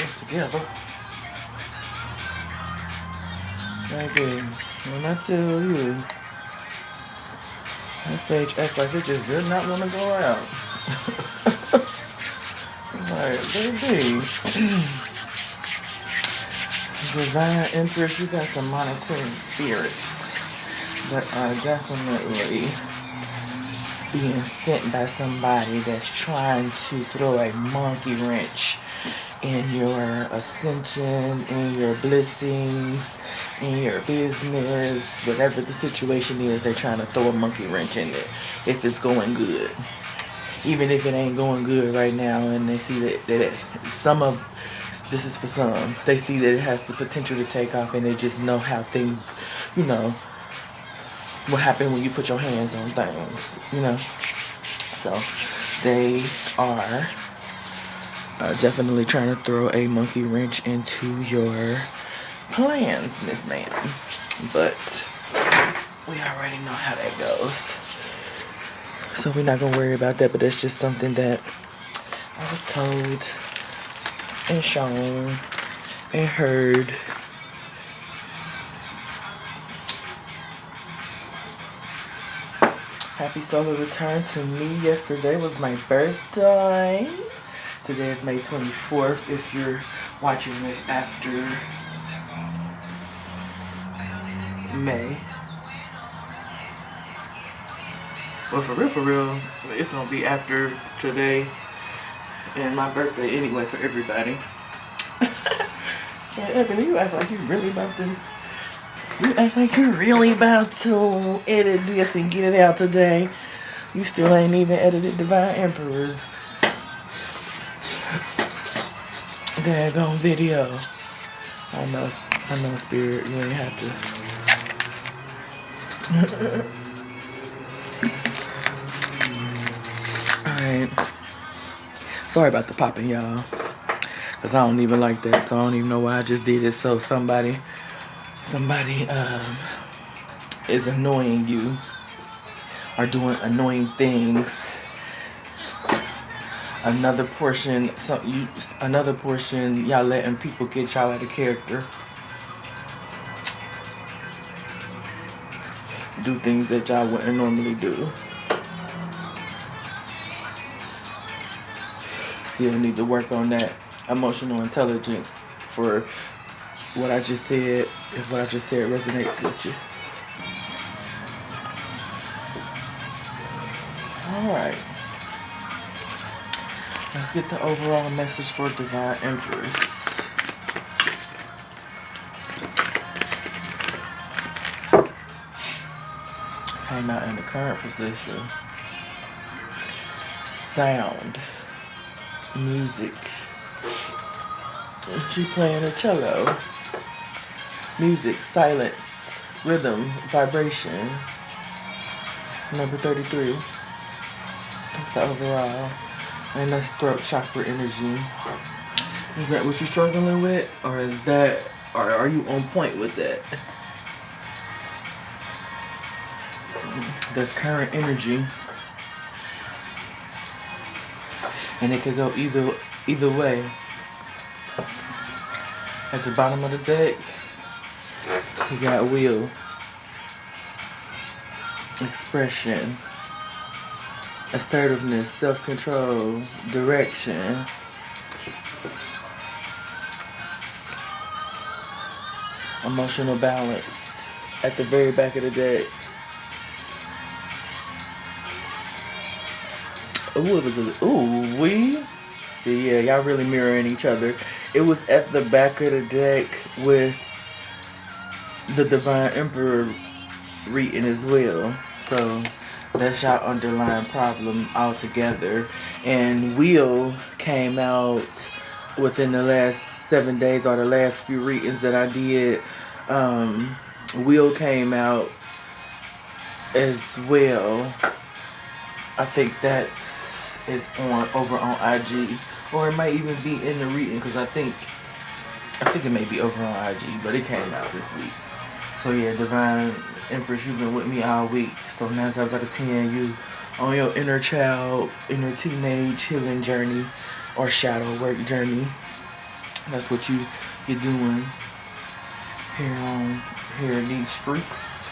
stuff together. Baby, when I tell you, that sage act like it just did not want to go out. Like, baby. Divine Empress, you got some monitoring spirits that are definitely being sent by somebody that's trying to throw a monkey wrench in your ascension, in your blessings, in your business, whatever the situation is. They're trying to throw a monkey wrench in it if it's going good. Even if it ain't going good right now, and they see that some of this is for some, they see that it has the potential to take off, and they just know how things, you know, what happens when you put your hands on things, you know. So they are definitely trying to throw a monkey wrench into your plans, Miss Ma'am. But we already know how that goes. So we're not gonna worry about that, but that's just something that I was told and shown and heard. Happy solar return to me. Yesterday was my birthday. Today is May 24th if you're watching this after May. Well, for real, it's gonna be after today and my birthday anyway for everybody. So, Ebony, you act like you really about this. You act like you're really about to edit this and get it out today. You still ain't even edited Divine Emperor's daggone video. I know, Spirit, you ain't have to. Alright. Sorry about the popping, y'all. Because I don't even like that. So I don't even know why I just did it. So somebody is annoying you. Or doing annoying things. Another portion, y'all letting people get y'all out of character. Do things that y'all wouldn't normally do. Still need to work on that emotional intelligence for what I just said, if what I just said resonates with you. Alright. Let's get the overall message for Divine Empress. Came out in the current position. Sound. Music. She playing a cello. Music, silence, rhythm, vibration. Number 33. That's the overall. And that's throat chakra energy. Is that what you're struggling with? Or are you on point with that? That's current energy. And it could go either way. At the bottom of the deck, you got will, expression, assertiveness, self-control, direction, emotional balance. At the very back of the deck. Ooh, it was we. See, yeah, y'all really mirroring each other. It was at the back of the deck with the Divine Emperor reading as well. So that's y'all underlying problem altogether. And Wheel came out within the last 7 days, or the last few readings that I did. Wheel came out as well. I think that is over on IG, or it might even be in the reading, because I think it may be over on IG, but it came out this week. So yeah, Divine Empress, you've been with me all week. So 9 times out of 10, you on your inner child, inner teenage healing journey, or shadow work journey. That's what you're doing here in these streets.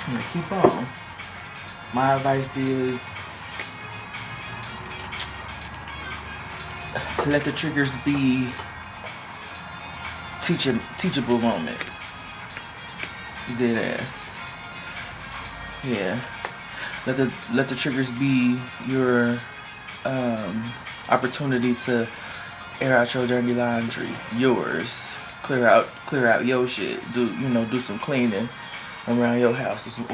And keep on. My advice is let the triggers be teachable moments. Dead ass. Yeah. Let the triggers be your opportunity to air out your dirty laundry. Yours. Clear out your shit. Do some cleaning around your house, do some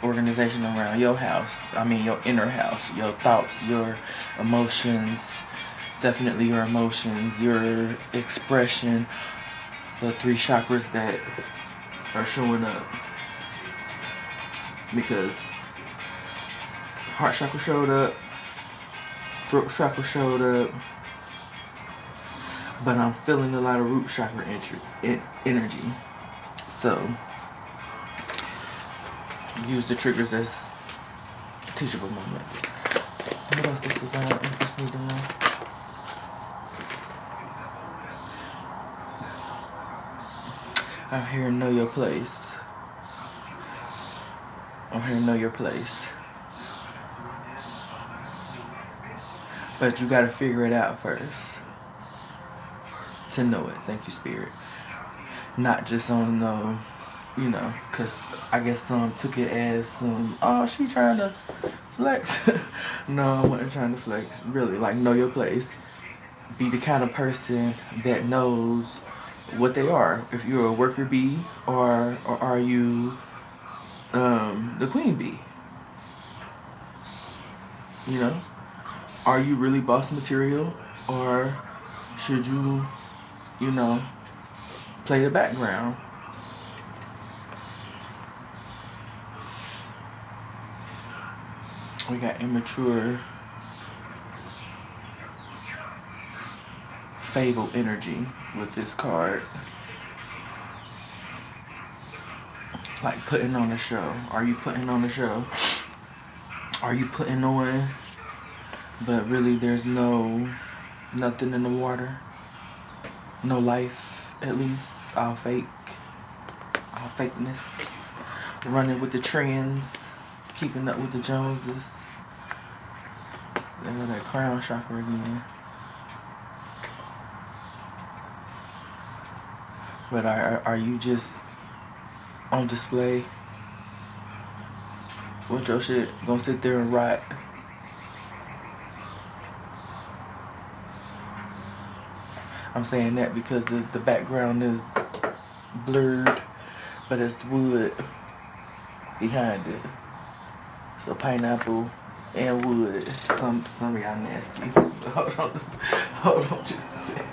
organization around your house. I mean your inner house, your thoughts, your emotions, definitely your emotions, your expression, the 3 chakras that are showing up. Because heart chakra showed up, throat chakra showed up, but I'm feeling a lot of root chakra energy. So use the triggers as teachable moments. What else does divine interest need to know? I'm here to know your place. I'm here to know your place. But you gotta figure it out first to know it. Thank you, Spirit. Not just on no, because I guess some took it as some, oh, she trying to flex. No, I wasn't trying to flex. Really, like, know your place. Be the kind of person that knows what they are. If you're a worker bee or are you the queen bee? Are you really boss material, or should you, play the background? We got immature fable energy with this card. Like putting on a show. Are you putting on a show? Are you putting on, but really there's nothing in the water? No life, at least. All fake. All fakeness. Running with the trends. Keeping up with the Joneses. There's that crown chakra again. But are you just on display? What your shit gonna sit there and rot? I'm saying that because the background is blurred, but it's wood behind it. So pineapple and wood. Some of y'all nasty. Hold on just a second.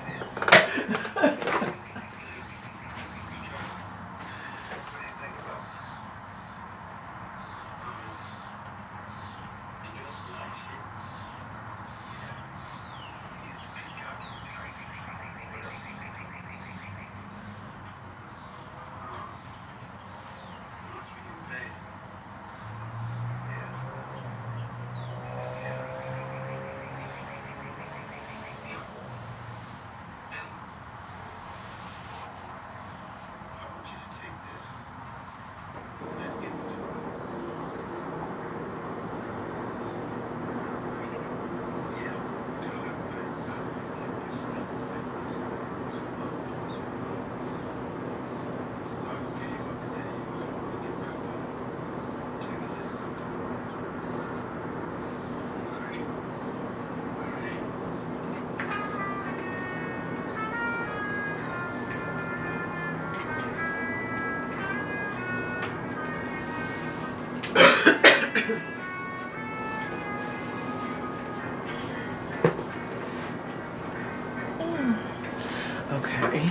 Okay,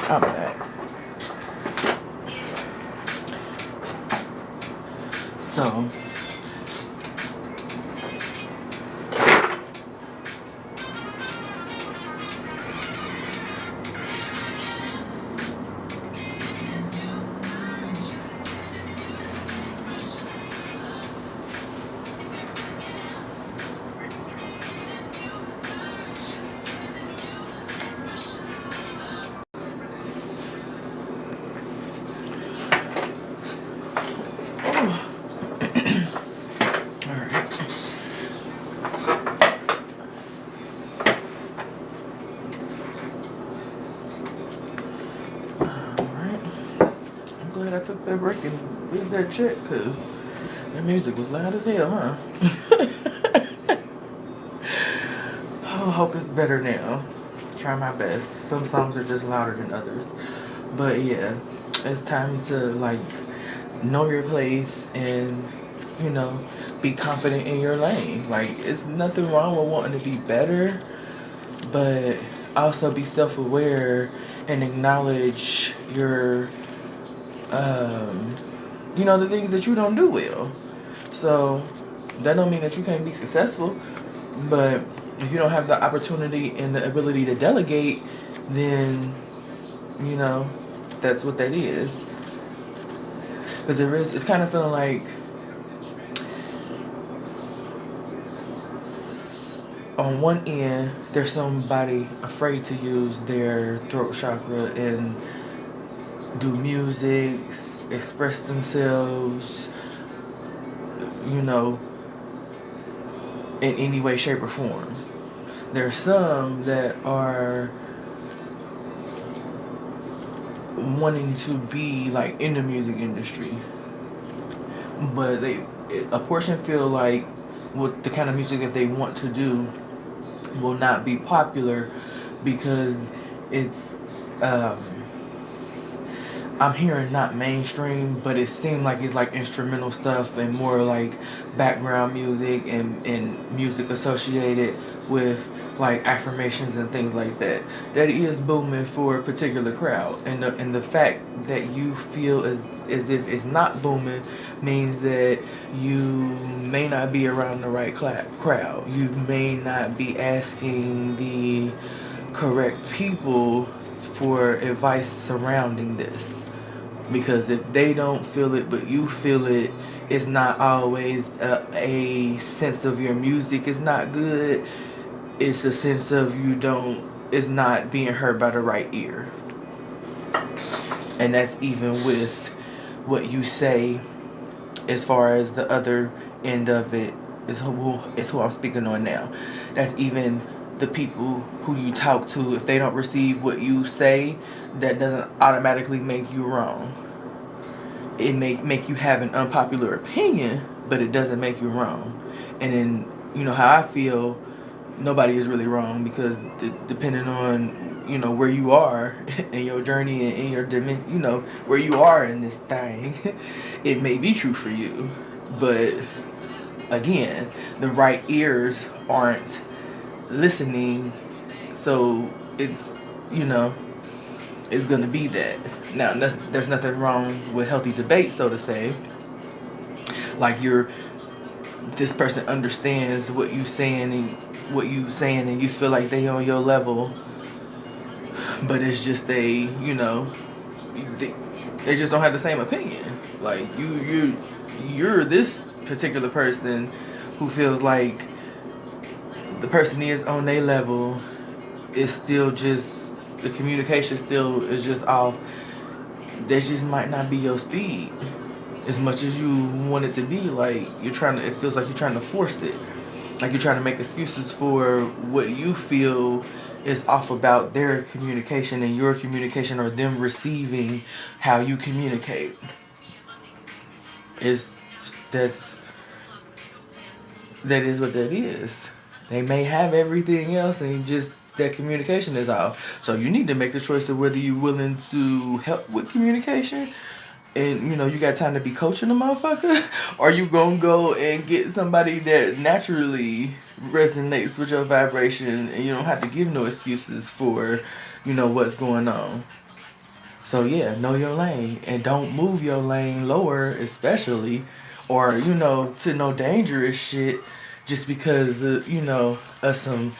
I'm back. So, glad I took that break and read that check, because that music was loud as hell, huh? I hope it's better now. Try my best. Some songs are just louder than others. But yeah, it's time to like know your place and, you know, be confident in your lane. Like, it's nothing wrong with wanting to be better, but also be self-aware and acknowledge your you know, the things that you don't do well. So that don't mean that you can't be successful, but if you don't have the opportunity and the ability to delegate, then, you know, that's what that is. Because it's kind of feeling like on one end, there's somebody afraid to use their throat chakra and do music, express themselves, you know, in any way, shape, or form. There's some that are wanting to be like in the music industry, but a portion feel like with the kind of music that they want to do will not be popular because it's I'm hearing not mainstream, but it seemed like it's like instrumental stuff and more like background music and music associated with like affirmations and things like that. That is booming for a particular crowd, and the fact that you feel as if it's not booming means that you may not be around the right crowd. You may not be asking the correct people for advice surrounding this. Because if they don't feel it but you feel it, it's not always a sense of your music is not good. It's a sense of it's not being heard by the right ear. And that's even with what you say as far as the other end of it is who I'm speaking on now. That's even the people who you talk to. If they don't receive what you say, that doesn't automatically make you wrong. It may make you have an unpopular opinion, but it doesn't make you wrong. And then, you know how I feel, nobody is really wrong, because depending on, you know, where you are in your journey and in your dimension, you know, where you are in this thing, it may be true for you. But again, the right ears aren't listening, so it's, you know, it's gonna be that. Now, there's nothing wrong with healthy debate, so to say. Like, this person understands what you saying and you feel like they on your level, but it's just they just don't have the same opinion. Like, you're this particular person who feels like the person is on their level. It's still just, the communication still is just off. That just might not be your speed as much as you want it to be. Like, it feels like you're trying to force it. Like you're trying to make excuses for what you feel is off about their communication and your communication, or them receiving how you communicate. That is what that is. They may have everything else and just that communication is off. So you need to make the choice of whether you're willing to help with communication and, you know, you got time to be coaching a motherfucker, or you gonna go and get somebody that naturally resonates with your vibration and you don't have to give no excuses for, you know, what's going on. So yeah, know your lane and don't move your lane lower, especially, or, you know, to no dangerous shit just because of, you know, of some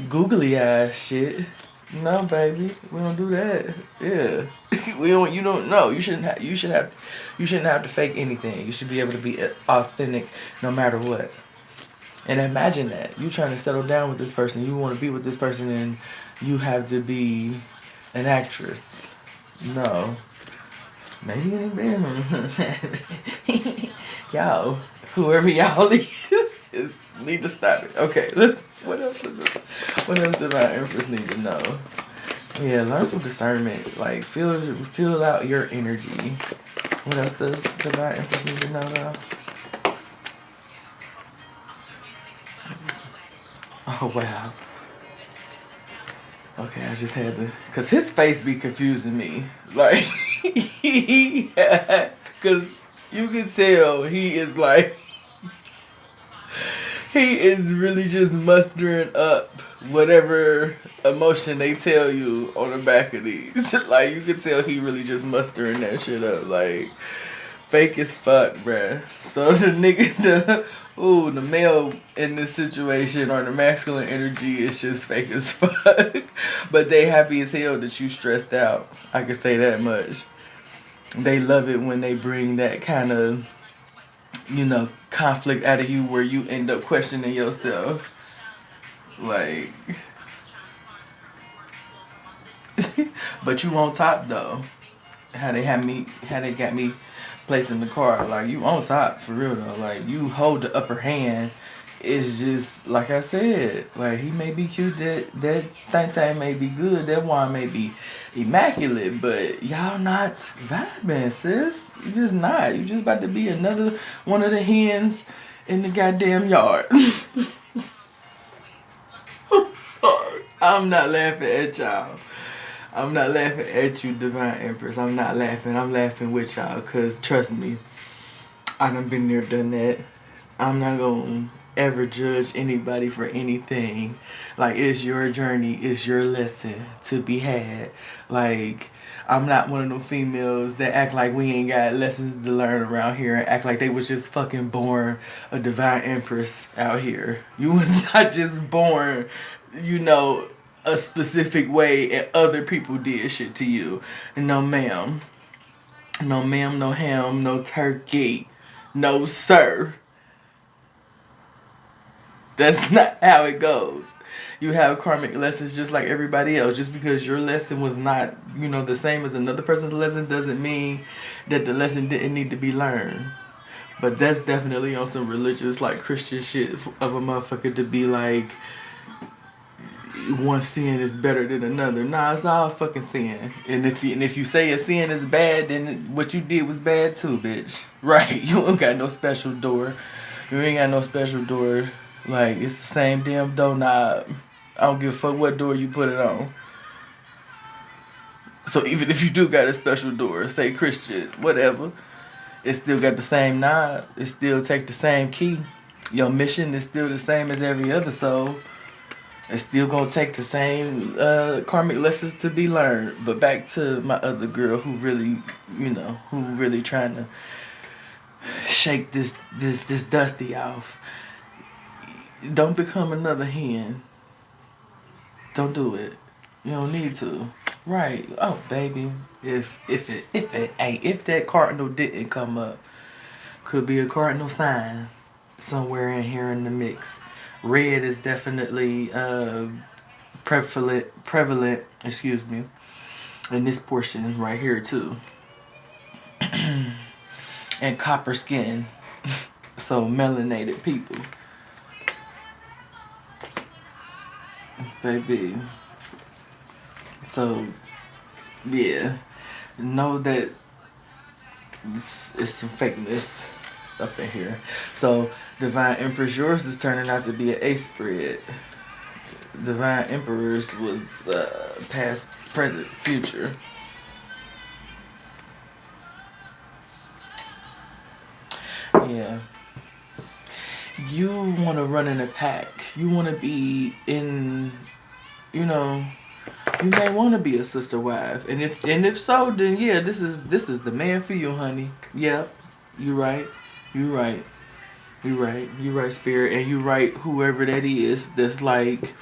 googly ass shit. No, baby, we don't do that. Yeah, we don't. You don't know. You shouldn't have to fake anything. You should be able to be authentic no matter what. And imagine that you trying to settle down with this person, you want to be with this person, and you have to be an actress. No, maybe it's been y'all, whoever y'all is need to stop it. Okay, what else did my empress need to know? Yeah, learn some discernment. Like, feel out your energy. What else does Divine Empress need to know, though? Oh, wow. Okay, I just had to... Because his face be confusing me. Like, because you can tell he is like... He is really just mustering up whatever emotion they tell you on the back of these. Like, you can tell he really just mustering that shit up. Like, fake as fuck, bruh. So the nigga, the male in this situation, or the masculine energy, is just fake as fuck. But they happy as hell that you stressed out. I can say that much. They love it when they bring that kind of, conflict out of you where you end up questioning yourself. Like, but you on top though. How they got me placed in the car. Like, you on top for real though. Like, you hold the upper hand. It's just like I said. Like, he may be cute. That thing may be good. That wine may be immaculate. But y'all not vibing, sis. You just not. You just about to be another one of the hens in the goddamn yard. Sorry. I'm not laughing at y'all. I'm not laughing at you, Divine Empress. I'm not laughing. I'm laughing with y'all. Because trust me, I done been there, done that. I'm not going to ever judge anybody for anything. Like, it's your journey. It's your lesson to be had. Like, I'm not one of them females that act like we ain't got lessons to learn around here and act like they was just fucking born a Divine Empress out here. You was not just born, a specific way and other people did shit to you. No ma'am. No ma'am, no ham, no turkey. No sir. That's not how it goes. You have karmic lessons just like everybody else. Just because your lesson was not, the same as another person's lesson doesn't mean that the lesson didn't need to be learned. But that's definitely on some religious, like, Christian shit of a motherfucker to be like, one sin is better than another. Nah, it's all fucking sin. And if you say a sin is bad, then what you did was bad too, bitch. Right? You ain't got no special door. You ain't got no special door. Like, it's the same damn doorknob. I don't give a fuck what door you put it on. So even if you do got a special door, say Christian, whatever, it still got the same knob. It still take the same key. Your mission is still the same as every other soul. It's still gonna take the same karmic lessons to be learned. But back to my other girl who really, who really trying to shake this dusty off. Don't become another hen. Don't do it. You don't need to. Right. Oh, baby. If that cardinal didn't come up, could be a cardinal sign somewhere in here in the mix. Red is definitely prevalent, in this portion right here too. And copper skin. So melanated people. Baby. So, yeah. Know that it's some fakeness up in here. So, Divine Empress, yours is turning out to be an A spread. Divine Emperors was past, present, future. Yeah. You want to run in a pack. You want to be in, you may want to be a sister wife. And if so, then yeah, this is the man for you, honey. Yep. You right. You right. You right. You right, Spirit. And you right, whoever that is that's like,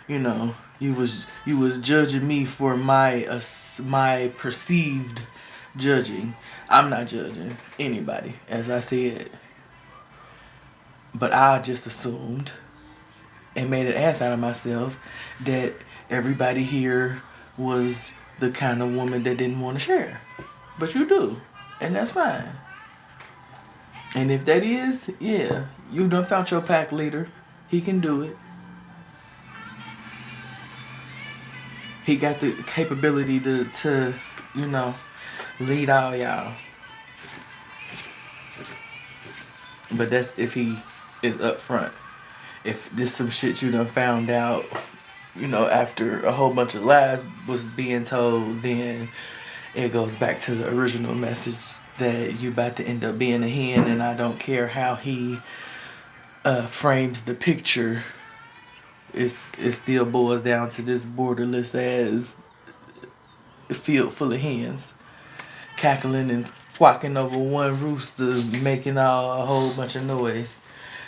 you was judging me for my perceived judging. I'm not judging anybody, as I said. But I just assumed and made an ass out of myself that everybody here was the kind of woman that didn't want to share. But you do. And that's fine. And if that is, yeah, you done found your pack leader. He can do it. He got the capability to you know, lead all y'all. But that's if he is up front. If this some shit you done found out, you know, after a whole bunch of lies was being told, then it goes back to the original message that you about to end up being a hen, and I don't care how he frames the picture. It still boils down to this borderless ass field full of hens cackling and squawking over one rooster, making a whole bunch of noise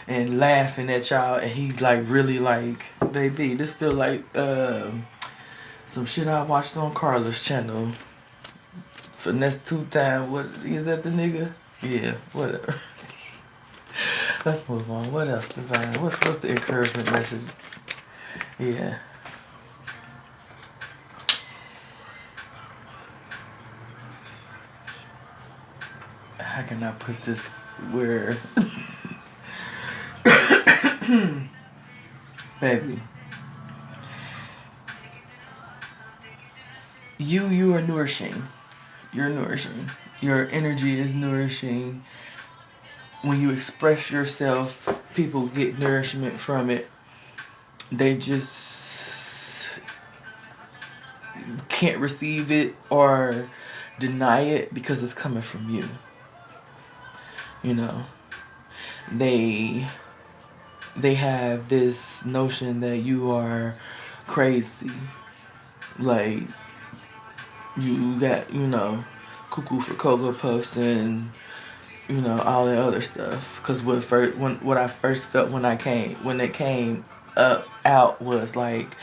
and laughing at y'all, and he's like really like, baby, this feel like some shit I watched on Carla's channel. Finesse 2 Time, what is that the nigga? Yeah, whatever. Let's move on. What else, Divine? What's the encouragement message? Yeah. How can I put this where baby, you are nourishing. You're nourishing. Your energy is nourishing. When you express yourself, people get nourishment from it. They just can't receive it or deny it because it's coming from you. You know, they have this notion that you are crazy. Like, you got, you know, cuckoo for Cocoa Puffs and, you know, all that other stuff. Because what I first felt when it came out was like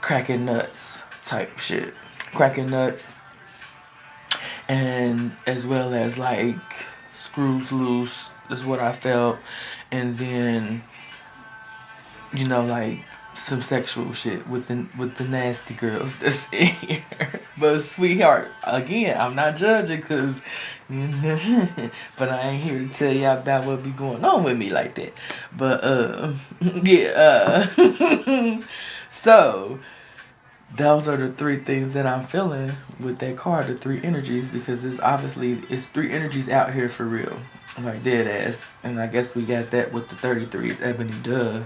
cracking nuts type shit. Cracking nuts. And as well as like screws loose is what I felt. And then, you know, like some sexual shit with the nasty girls that's in here. But sweetheart, again, I'm not judging because but I ain't here to tell y'all about what be going on with me like that. But yeah, so those are the 3 things that I'm feeling with that card, the 3 energies, because it's 3 energies out here for real. Like dead ass. And I guess we got that with the 33s, Ebony Duh.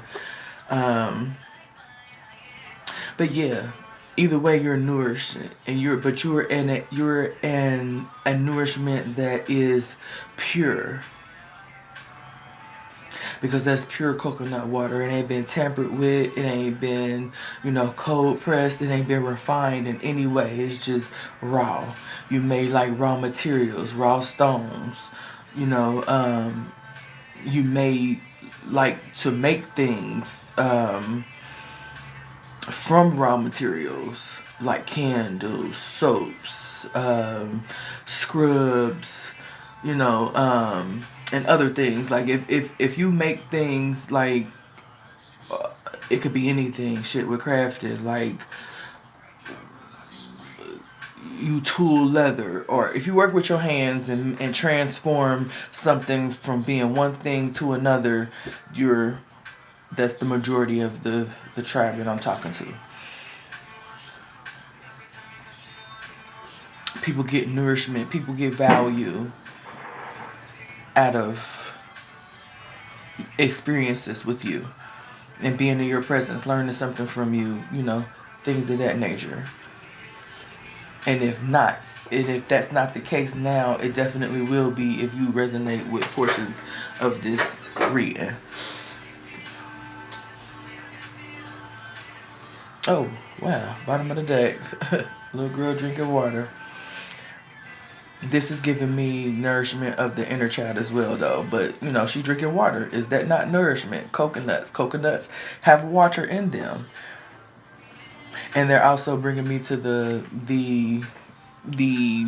But yeah, either way you're nourished, and you're in a nourishment that is pure. Because that's pure coconut water. It ain't been tampered with. It ain't been, you know, cold pressed. It ain't been refined in any way. It's just raw. You made like raw materials, raw stones. You know, you made like to make things from raw materials like candles, soaps, scrubs, you know, and other things. Like if you make things like it could be anything. Shit with crafted, like you tool leather, or if you work with your hands and transform something from being one thing to another, that's the majority of the tribe that I'm talking to. People get nourishment, people get value out of experiences with you and being in your presence, learning something from you, you know, things of that nature. And if that's not the case now, it definitely will be if you resonate with portions of this reading. Oh, wow. Bottom of the deck. Little girl drinking water. This is giving me nourishment of the inner child as well, though. But, you know, she drinking water. Is that not nourishment? Coconuts. Coconuts have water in them. And they're also bringing me to the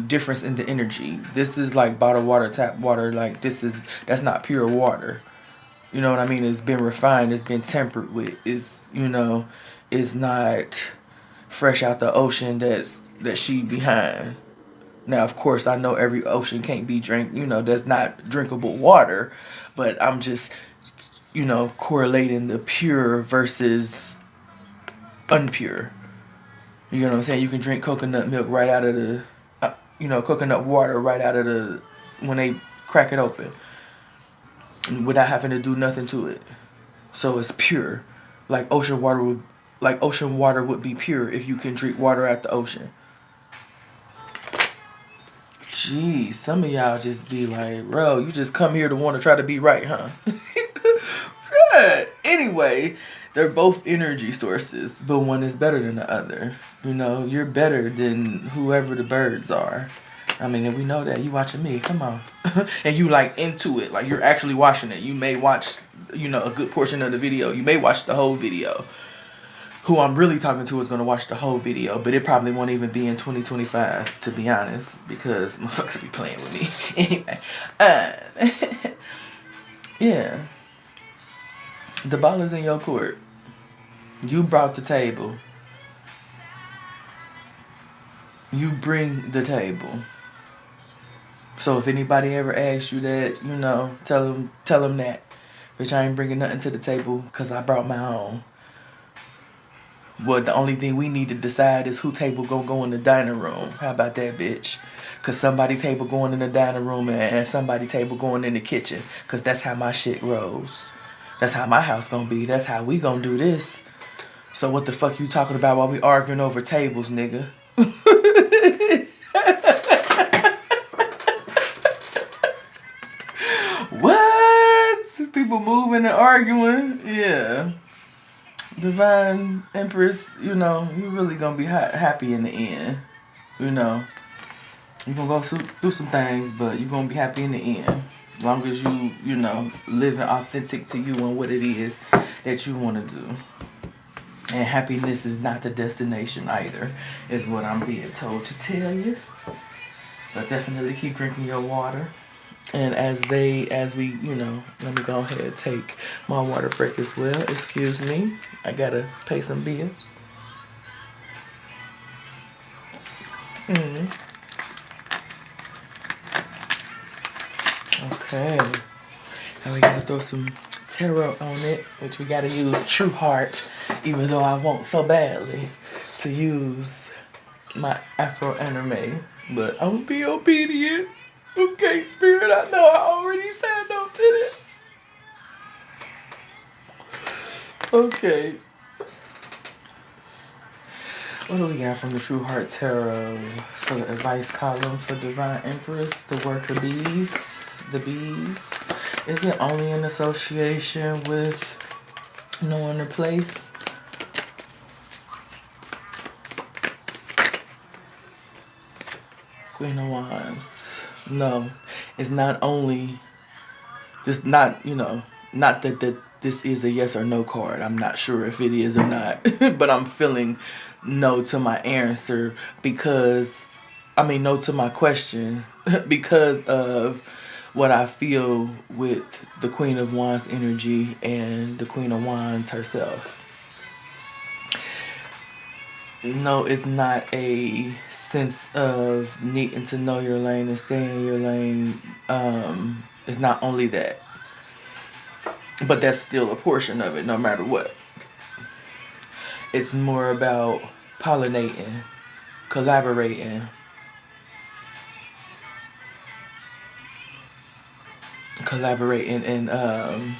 difference in the energy. This is like bottled water, tap water. Like, that's not pure water. You know what I mean? It's been refined. It's been tempered with. It's not fresh out the ocean that she behind. Now, of course, I know every ocean can't be that's not drinkable water. But I'm just, correlating the pure versus unpure. You know what I'm saying? You can drink coconut milk right out of the, coconut water right out of the, when they crack it open, without having to do nothing to it. So it's pure. Like ocean water would be pure if you can drink water out the ocean. Jeez, some of y'all just be like, bro, you just come here to want to try to be right, huh? Anyway, they're both energy sources, but one is better than the other. You know, you're better than whoever the birds are. I mean, and we know that. You watching me, come on. And you like into it, like you're actually watching it. You may watch, a good portion of the video. You may watch the whole video. Who I'm really talking to is going to watch the whole video, but it probably won't even be in 2025, to be honest, because motherfuckers be playing with me. Anyway, yeah. The ball is in your court. You brought the table. You bring the table. So if anybody ever asks you that, tell them that. Bitch, I ain't bringing nothing to the table because I brought my own. Well, the only thing we need to decide is who table gonna go in the dining room. How about that, bitch? Because somebody table going in the dining room and somebody table going in the kitchen. Because that's how my shit rolls. That's how my house gonna be. That's how we gonna do this. So what the fuck you talking about while we arguing over tables, nigga? What? People moving and arguing? Yeah. Divine Empress, you really gonna be happy in the end. You're gonna go through some things, but you're gonna be happy in the end. As long as you, living authentic to you and what it is that you want to do. And happiness is not the destination either, is what I'm being told to tell you. But definitely keep drinking your water. And as we, let me go ahead and take my water break as well. Excuse me. I gotta pay some bills. Okay. And we gotta throw some tarot on it, which we gotta use True Heart, even though I want so badly to use my Afro anime. But I'm gonna be obedient. Okay, Spirit, I know I already signed up to this. Okay. What do we got from the True Heart Tarot for the advice column for Divine Empress, the worker bees, the bees? Is it only in association with knowing the place? Queen of Wands. No, it's not only, just not, not that this is a yes or no card. I'm not sure if it is or not, but I'm feeling no to my answer because, no to my question because of what I feel with the Queen of Wands energy and the Queen of Wands herself. No, it's not a sense of needing to know your lane and stay in your lane. It's not only that. But that's still a portion of it, no matter what. It's more about pollinating, collaborating, and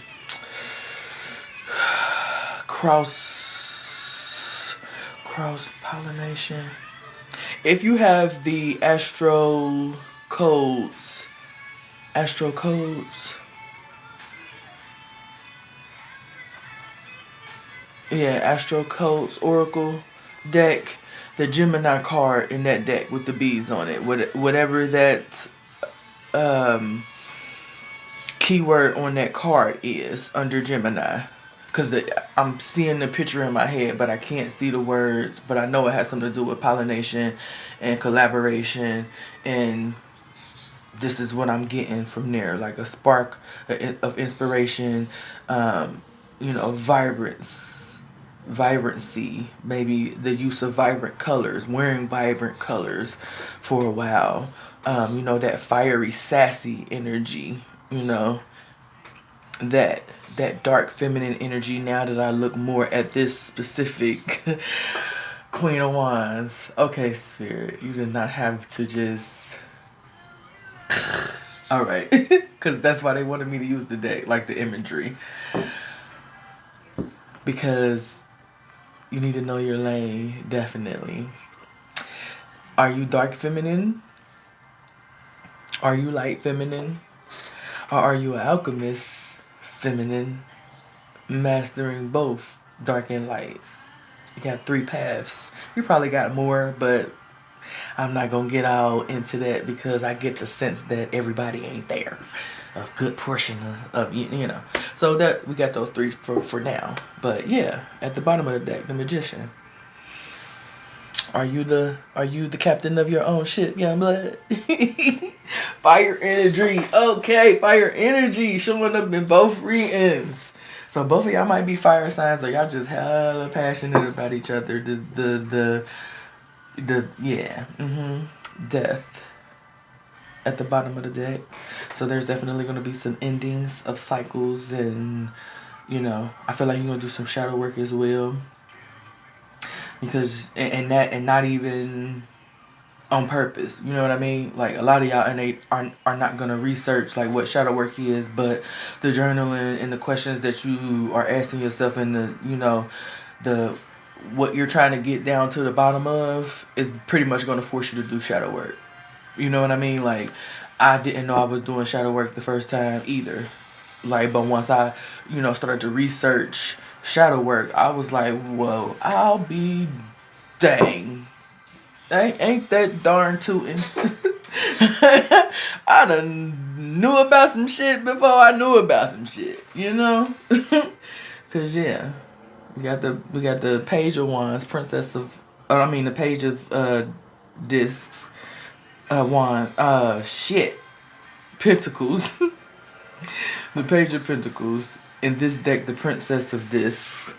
cross-pollination. If you have the astro codes, yeah, astro codes, oracle deck, the Gemini card in that deck with the bees on it, whatever that keyword on that card is under Gemini. Because I'm seeing the picture in my head, but I can't see the words. But I know it has something to do with pollination and collaboration. And this is what I'm getting from there. Like a spark of inspiration, vibrancy. Maybe the use of vibrant colors, wearing vibrant colors for a while. That fiery, sassy energy, that dark feminine energy. Now that I look more at this specific Queen of Wands. Okay, Spirit, you did not have to just... Alright. Because that's why they wanted me to use the deck, like the imagery. Because you need to know your lane, definitely. Are you dark feminine? Are you light feminine? Or are you an alchemist feminine, mastering both dark and light? You got 3 paths. You probably got more, but I'm not going to get out into that because I get the sense that everybody ain't there. A good portion of you know. So that we got those 3 for now. But yeah, at the bottom of the deck, the Magician. Are you the captain of your own ship, young blood? Fire energy. Okay, fire energy showing up in both readings. So both of y'all might be fire signs, or y'all just hella passionate about each other. Yeah. Death at the bottom of the deck. So there's definitely going to be some endings of cycles, and you know, I feel like you're going to do some shadow work as well. Because and not even on purpose, you know what I mean? Like a lot of y'all are not gonna research like what shadow work is, but the journaling and the questions that you are asking yourself, and the what you're trying to get down to the bottom of is pretty much gonna force you to do shadow work. You know what I mean? Like I didn't know I was doing shadow work the first time either. Like, but once I, started to research shadow work, I was like, whoa, I'll be dang. Ain't that darn tootin'. I done knew about some shit before I knew about some shit, you know? Cause yeah, we got the Page of Wands, the Page of Discs, Pentacles. The Page of Pentacles. In this deck, the Princess of Discs.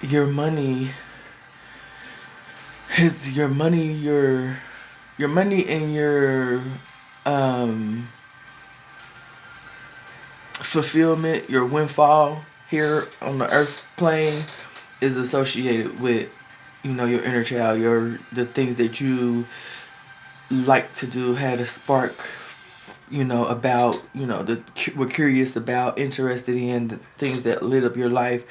Your money and your fulfillment, your windfall here on the earth plane is associated with, your inner child, the things that you like to do, had a spark, about, were curious about, interested in, the things that lit up your life.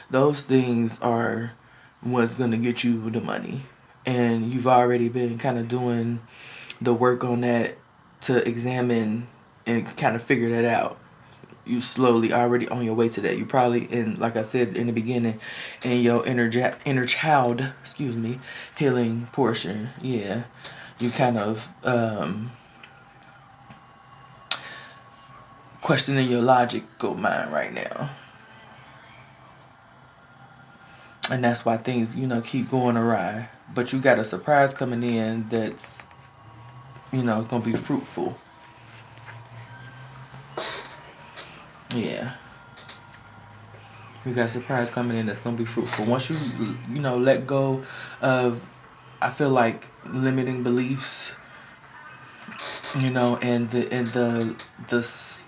Those things are what's going to get you the money. And you've already been kind of doing the work on that to examine and kind of figure that out. You slowly already on your way to that. You probably, like I said in the beginning, in your inner child, healing portion. Yeah. You kind of questioning your logical mind right now. And that's why things, keep going awry. But you got a surprise coming in that's, going to be fruitful. Yeah. You got a surprise coming in that's going to be fruitful. Once you, let go of, I feel like, limiting beliefs, and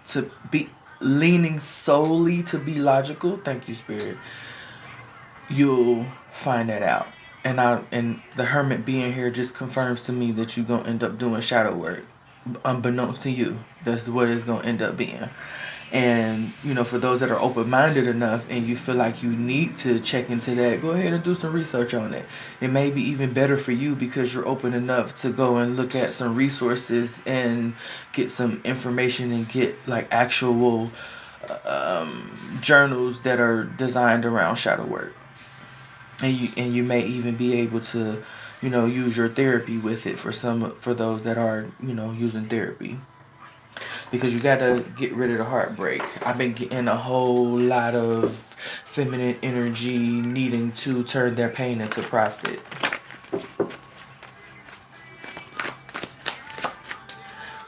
to be leaning solely to be logical. Thank you, Spirit. You'll find that out. And the Hermit being here just confirms to me that you're going to end up doing shadow work. Unbeknownst to you, that's what it's going to end up being. And, for those that are open-minded enough and you feel like you need to check into that, go ahead and do some research on it. It may be even better for you because you're open enough to go and look at some resources and get some information and get, like, actual journals that are designed around shadow work. And you may even be able to, use your therapy with it for those that are, using therapy. Because you gotta get rid of the heartbreak. I've been getting a whole lot of feminine energy needing to turn their pain into profit.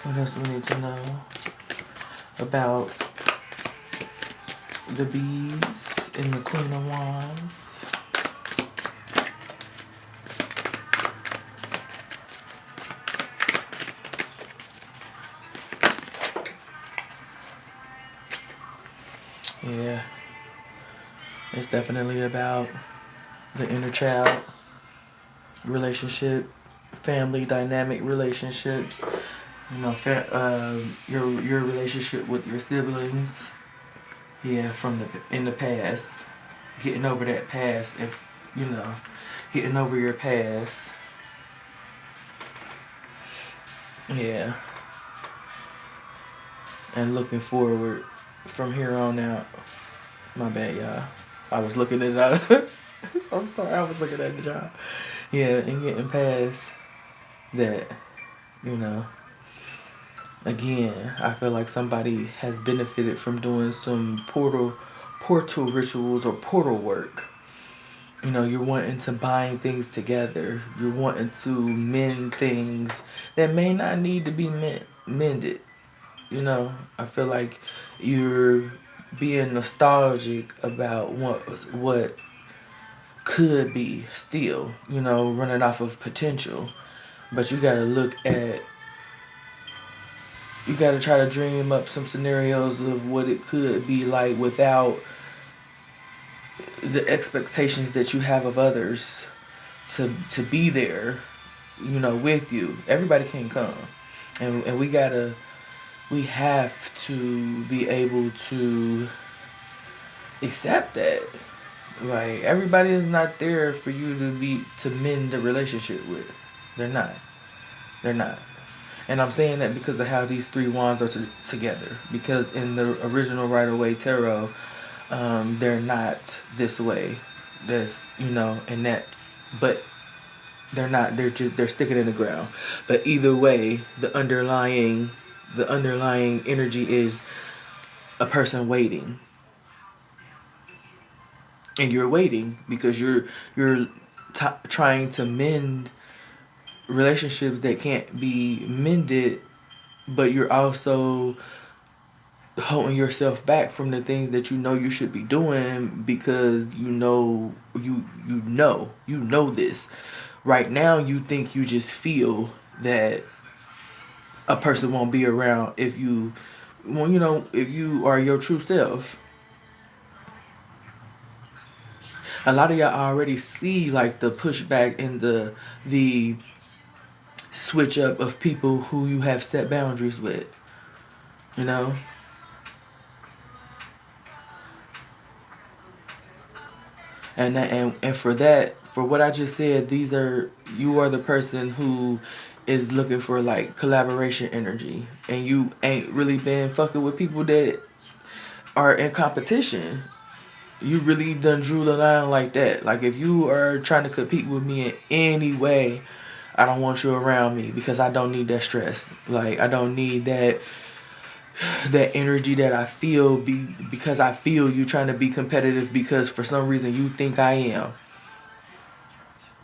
What else do we need to know about the bees and the Queen of Wands? Yeah, it's definitely about the inner child relationship, family dynamic relationships, you know, your relationship with your siblings, yeah, from in the past, getting over that past, if you know, getting over your past, yeah, and looking forward from here on out. My bad, y'all. I was looking at it. I'm sorry, I was looking at the job. Yeah, and getting past that, you know. Again, I feel like somebody has benefited from doing some portal rituals or portal work. You know, you're wanting to bind things together. You're wanting to mend things that may not need to be mended. You know, I feel like you're being nostalgic about what could be still, you know, running off of potential. But you gotta you gotta try to dream up some scenarios of what it could be like without the expectations that you have of others to be there, you know, with you. Everybody can come. And we have to be able to accept that. Like, everybody is not there for you to mend the relationship with. They're not. They're not. And I'm saying that because of how these three wands are together. Because in the original Rider-Waite Tarot, they're not this way. There's, you know, and that, but they're not. They're sticking in the ground. But either way, the underlying energy is a person waiting, and you're waiting because you're trying to mend relationships that can't be mended, but you're also holding yourself back from the things that you know you should be doing because you know this. Right now you think you just feel that a person won't be around if you are your true self. A lot of y'all already see like the pushback and the switch up of people who you have set boundaries with. You know? And for that, for what I just said, you are the person who is looking for like collaboration energy, and you ain't really been fucking with people that are in competition. You really done drew the line like that. Like, if you are trying to compete with me in any way, I don't want you around me because I don't need that stress. Like, I don't need that energy that I feel because I feel you trying to be competitive because for some reason you think I am.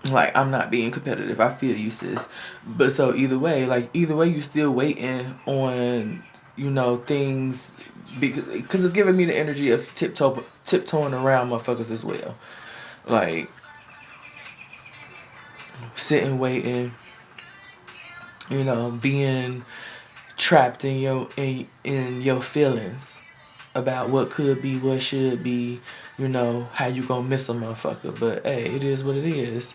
Like, I'm not being competitive. I feel you, sis. But so either way, you still waiting on, you know, things because it's giving me the energy of tiptoeing around motherfuckers as well. Like, sitting, waiting, you know, being trapped in your feelings about what could be, what should be, you know, how you gonna miss a motherfucker. But hey, it is what it is.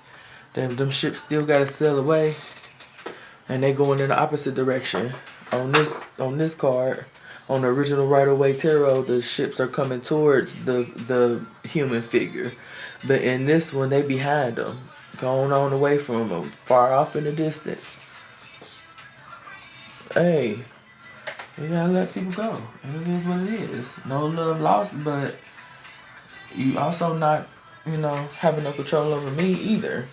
Them ships still gotta sail away, and they going in the opposite direction. On this card, on the original Rider-Waite Tarot, the ships are coming towards the human figure, but in this one, they behind them, going on away from them, far off in the distance. Hey, you gotta let people go, and it is what it is. No love lost, but you also not, you know, having no control over me either.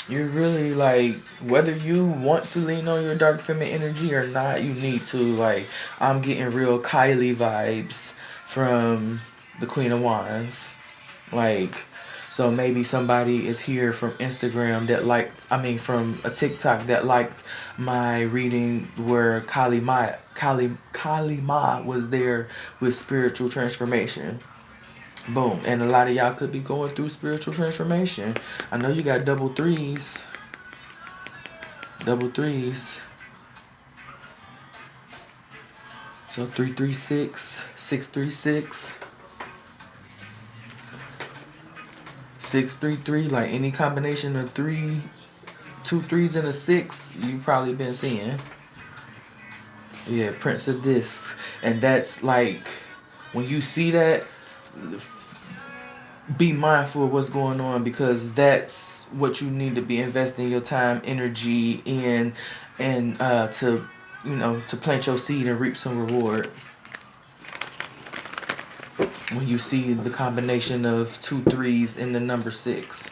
You're really like, whether you want to lean on your dark feminine energy or not, you need to. Like, I'm getting real Kylie vibes from the Queen of Wands. Like, so maybe somebody is here from Instagram from a TikTok that liked my reading where Kali Ma was there with spiritual transformation. Boom. And a lot of y'all could be going through spiritual transformation. I know you got double threes. Double threes. So 336, 636. 633, like any combination of 2 3s and a 6, you probably been seeing. Yeah, Prince of Discs. And that's like, when you see that, be mindful of what's going on, because that's what you need to be investing your time, energy in, and to, you know, to plant your seed and reap some reward. When you see the combination of 2 3s and the number 6.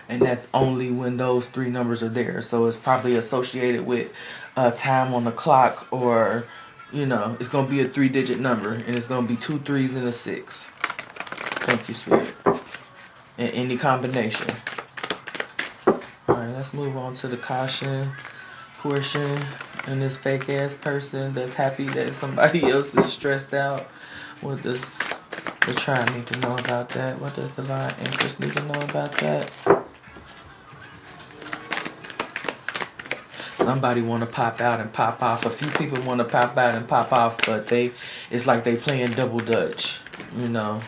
And that's only when those 3 numbers are there. So it's probably associated with time on the clock, or, you know, it's going to be a 3-digit number, and it's going to be 2 3s and a 6. Thank you, Spirit. In any combination. Alright, let's move on to the caution portion. And this fake ass person that's happy that somebody else is stressed out. What does the tribe need to know about that? What does divine interest need to know about that? Somebody want to pop out and pop off. A few people want to pop out and pop off, but it's like they playing double dutch. You know,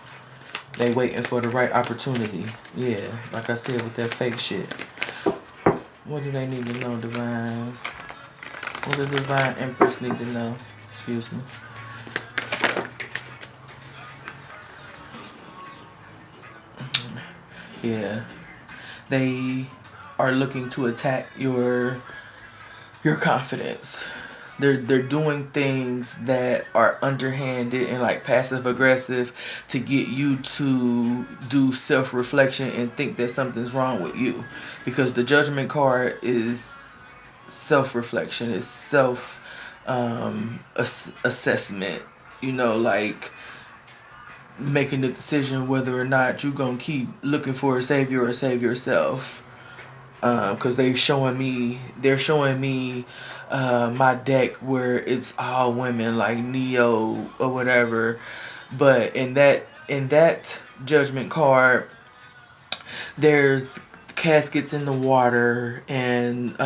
they waiting for the right opportunity. Yeah, like I said with that fake shit. What do they need to know, divines? What does divine empress need to know? Excuse me. Yeah, they are looking to attack your confidence. They're doing things that are underhanded and like passive aggressive to get you to do self-reflection and think that something's wrong with you, because the Judgment card is self-reflection, is self assessment, you know, like making the decision whether or not you're gonna keep looking for a savior or save yourself. Because they're showing me my deck where it's all women, like Neo or whatever, but in that Judgment card, there's caskets in the water, and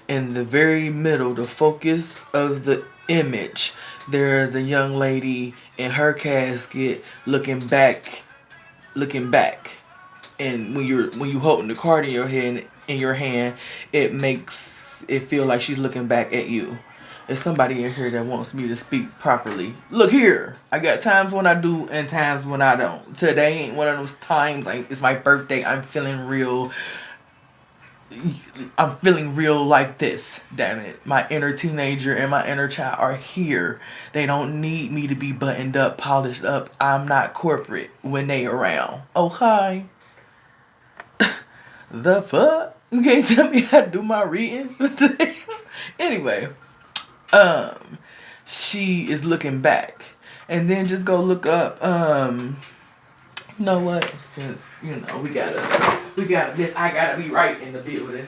in the very middle, the focus of the image, there's a young lady in her casket looking back. And when you holding the card in your hand, it makes it feel like she's looking back at you. There's somebody in here that wants me to speak properly. Look here, I got times when I do and times when I don't. Today ain't one of those times. Like, it's my birthday. I'm feeling real like this. Damn it. My inner teenager and my inner child are here. They don't need me to be buttoned up, polished up. I'm not corporate when they around. Oh, hi. The fuck? You can't tell me how to do my reading? Anyway, she is looking back. And then just go look up, you know what? Since, you know, we got this, I gotta be right in the building.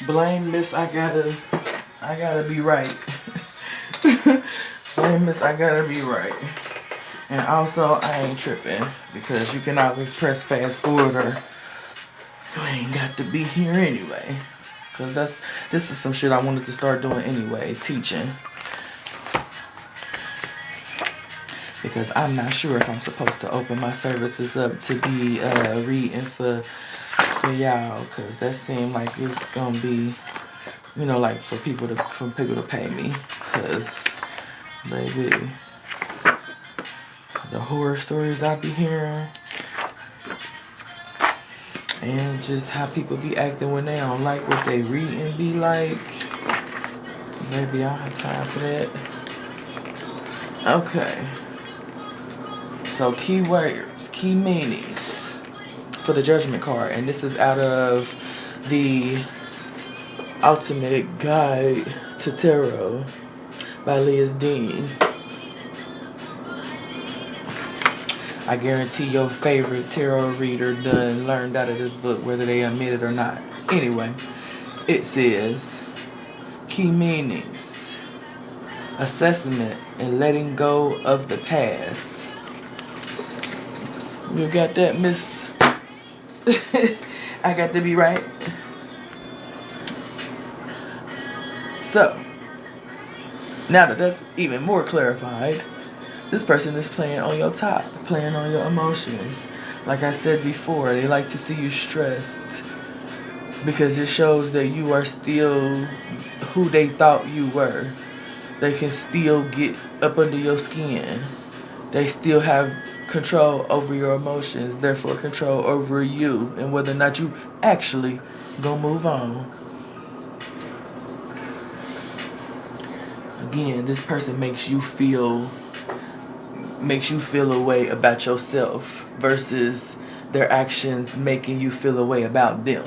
Blame Miss I gotta be right. Blame Miss I gotta be right. And also, I ain't tripping, because you can always press fast forward, or you ain't got to be here anyway. Because this is some shit I wanted to start doing anyway, teaching. Because I'm not sure if I'm supposed to open my services up to be reading for y'all, because that seemed like it's gonna be, you know, like for people to pay me. Because, baby, the horror stories I be hearing, and just how people be acting when they don't like what they read and be like, maybe I don't have time for that. Okay. So key words, key meanings for the Judgment card, and this is out of the Ultimate Guide to Tarot by Liz Dean. I guarantee your favorite tarot reader done learned out of this book, whether they admit it or not. Anyway, it says, key meanings: assessment and letting go of the past. You got that, Miss? I got to be right. So, Now that that's even more clarified, this person is playing on your top, playing on your emotions. Like I said before, they like to see you stressed because it shows that you are still who they thought you were. They can still get up under your skin. They still have control over your emotions, therefore control over you and whether or not you actually gonna move on. Again, this person makes you feel a way about yourself versus their actions making you feel a way about them.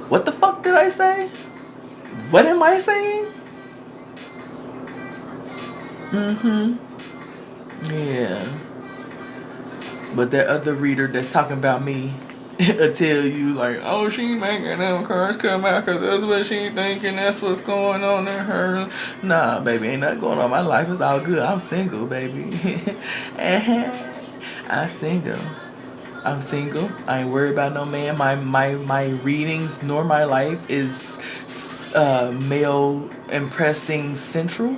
What the fuck did I say? What am I saying? Yeah. But that other reader that's talking about me will tell you like, oh, she making them cards come out because that's what she thinking, that's what's going on in her. Nah, baby, ain't nothing going on. My life is all good. I'm single, baby. I'm single. I ain't worried about no man. My readings nor my life is male impressing central.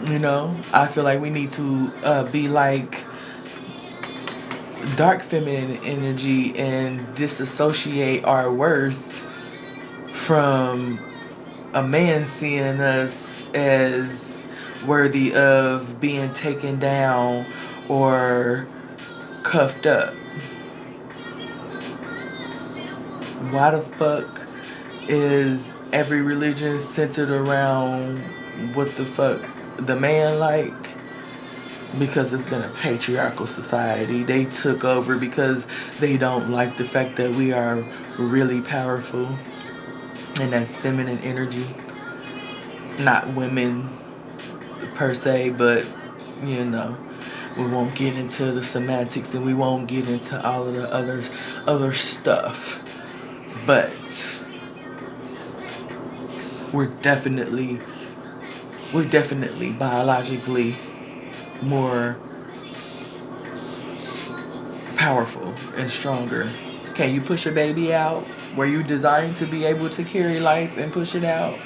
You know, I feel like we need to be like dark feminine energy and disassociate our worth from a man seeing us as worthy of being taken down or cuffed up. Why the fuck is every religion centered around what the fuck the man like? Because it's been a patriarchal society. They took over because they don't like the fact that we are really powerful and that's feminine energy. Not women per se, but you know, we won't get into the semantics and we won't get into all of the other stuff. But we're definitely biologically more powerful and stronger. Can you push a baby out? Were you designed to be able to carry life and push it out?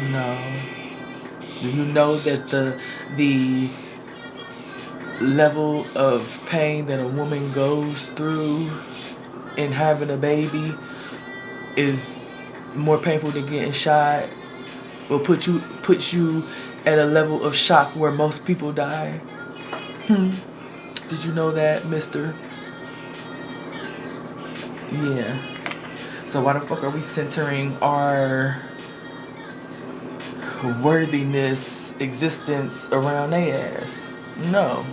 No. Do you know that the level of pain that a woman goes through in having a baby is more painful than getting shot? Will put you at a level of shock where most people die. Did you know that, mister? Yeah. So why the fuck are we centering our worthiness, existence around their ass? No.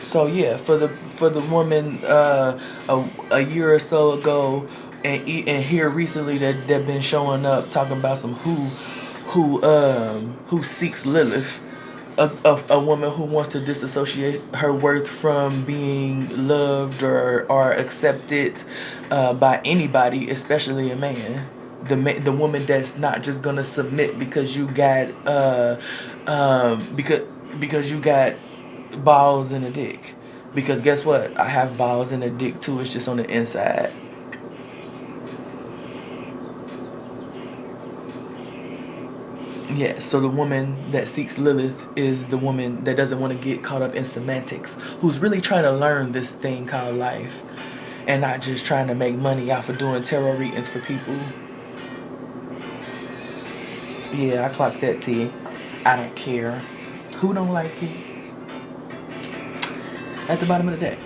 So yeah, for the woman a year or so ago and here recently that been showing up talking about some who seeks Lilith, a woman who wants to disassociate her worth from being loved or accepted by anybody, especially a man. The woman that's not just gonna submit because you got because you got balls and a dick. Because guess what? I have balls and a dick too. It's just on the inside. Yeah, so the woman that seeks Lilith is the woman that doesn't want to get caught up in semantics, who's really trying to learn this thing called life and not just trying to make money off of doing tarot readings for people. Yeah, I clocked that T. I don't care. Who don't like it? At the bottom of the deck,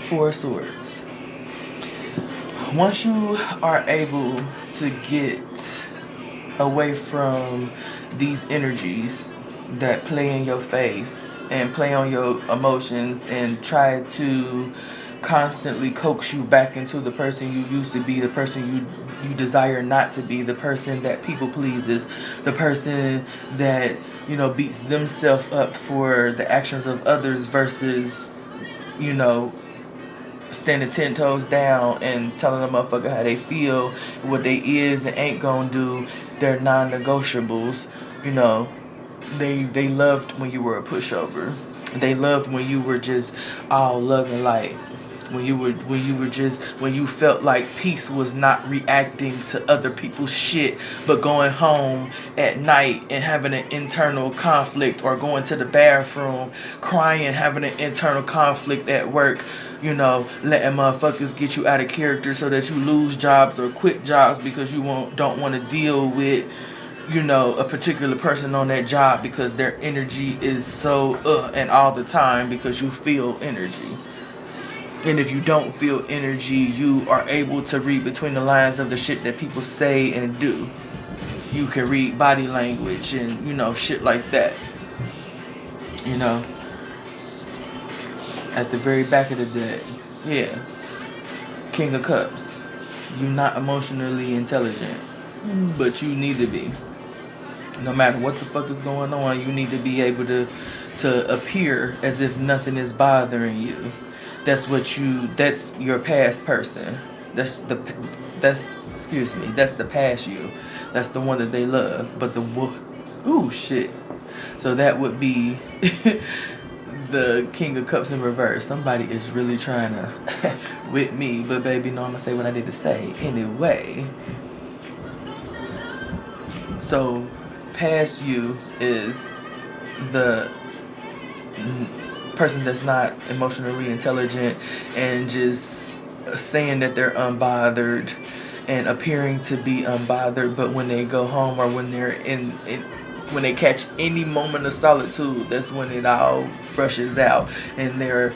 4 swords. Once you are able to get away from these energies that play in your face and play on your emotions and try to constantly coax you back into the person you used to be, the person you desire not to be, the person that people pleases, the person that, you know, beats themselves up for the actions of others versus, you know, standing 10 toes down and telling a motherfucker how they feel, what they is and ain't gonna do, their non-negotiables. You know, they loved when you were a pushover. They loved when you were just all love and light. When you felt like peace was not reacting to other people's shit, but going home at night and having an internal conflict, or going to the bathroom crying, having an internal conflict at work, letting motherfuckers get you out of character so that you lose jobs or quit jobs because you don't want to deal with a particular person on that job because their energy is so and all the time, because you feel energy. And if you don't feel energy, you are able to read between the lines of the shit that people say and do. You can read body language and, shit like that. At the very back of the deck. Yeah. King of Cups. You're not emotionally intelligent. But you need to be. No matter what the fuck is going on, you need to be able to appear as if nothing is bothering you. That's your past person. That's the past you. That's the one that they love. But shit. So that would be the King of Cups in reverse. Somebody is really trying to with me, but baby, no, I'm gonna say what I need to say anyway. So past you is the person that's not emotionally intelligent and just saying that they're unbothered and appearing to be unbothered, but when they go home or when they're when they catch any moment of solitude, that's when it all brushes out and they're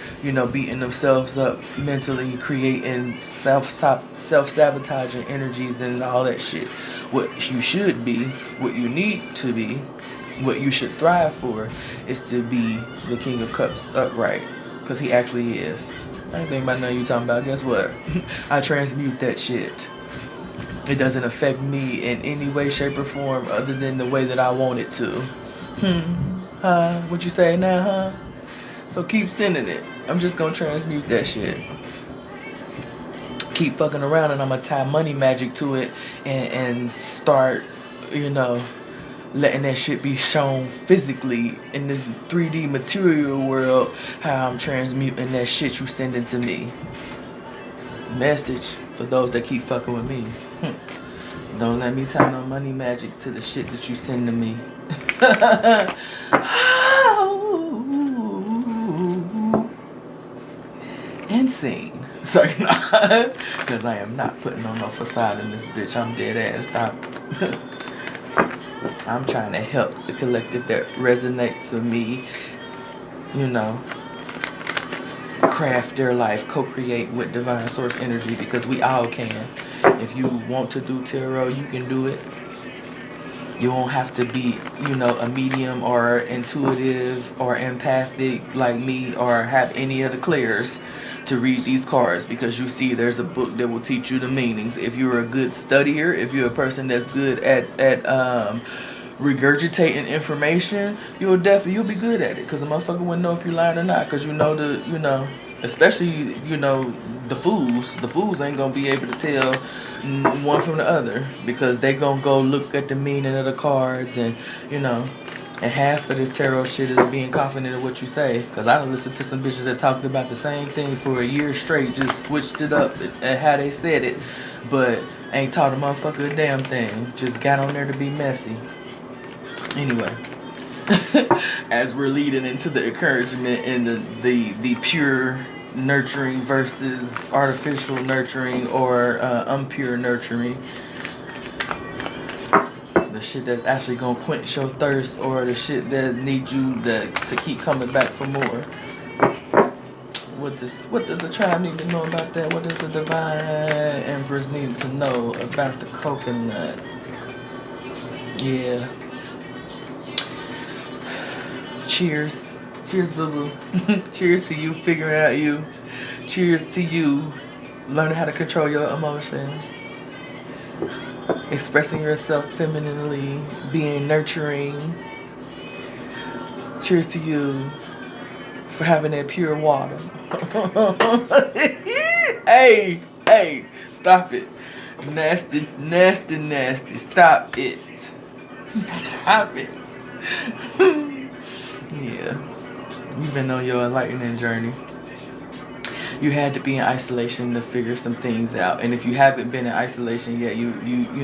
beating themselves up mentally, creating self-sabotaging energies and all that shit. What you should be, what you need to be, what you should thrive for is to be the King of Cups upright, because he actually is. I ain't think about nothing you talking about. Guess what? I transmute that shit. It doesn't affect me in any way, shape, or form other than the way that I want it to. What you say now, huh? So keep sending it. I'm just gonna transmute that shit. Keep fucking around and I'm gonna tie money magic to it and start, letting that shit be shown physically in this 3D material world, how I'm transmuting that shit you sending to me. Message for those that keep fucking with me. Don't let me tie no money magic to the shit that you send to me. Insane. Sorry, because I am not putting on no facade in this bitch. I'm dead ass. Stop. I'm trying to help the collective that resonates with me, craft their life, co-create with divine source energy, because we all can. If you want to do tarot, you can do it. You won't have to be, a medium or intuitive or empathic like me or have any of the clairs to read these cards, because you see there's a book that will teach you the meanings. If you're a good studier, if you're a person that's good at regurgitating information, you'll be good at it, because a motherfucker wouldn't know if you're lying or not, because especially the fools ain't gonna be able to tell one from the other, because they gonna go look at the meaning of the cards and and half of this tarot shit is being confident in what you say, because I done listened to some bitches that talked about the same thing for a year straight, just switched it up and how they said it, but ain't taught a motherfucker a damn thing, just got on there to be messy. Anyway, as we're leading into the encouragement and the pure nurturing versus artificial nurturing or impure nurturing, the shit that's actually gonna quench your thirst, or the shit that needs you to keep coming back for more. What does the tribe need to know about that? What does the divine empress need to know about the coconut? Yeah. Cheers. Cheers, boo-boo. Cheers to you figuring out you. Cheers to you learning how to control your emotions. Expressing yourself femininely, being nurturing. Cheers to you for having that pure water. Hey, stop it. Nasty. Stop it. Stop it. Yeah. You've been on your enlightening journey. You had to be in isolation to figure some things out. And if you haven't been in isolation yet, you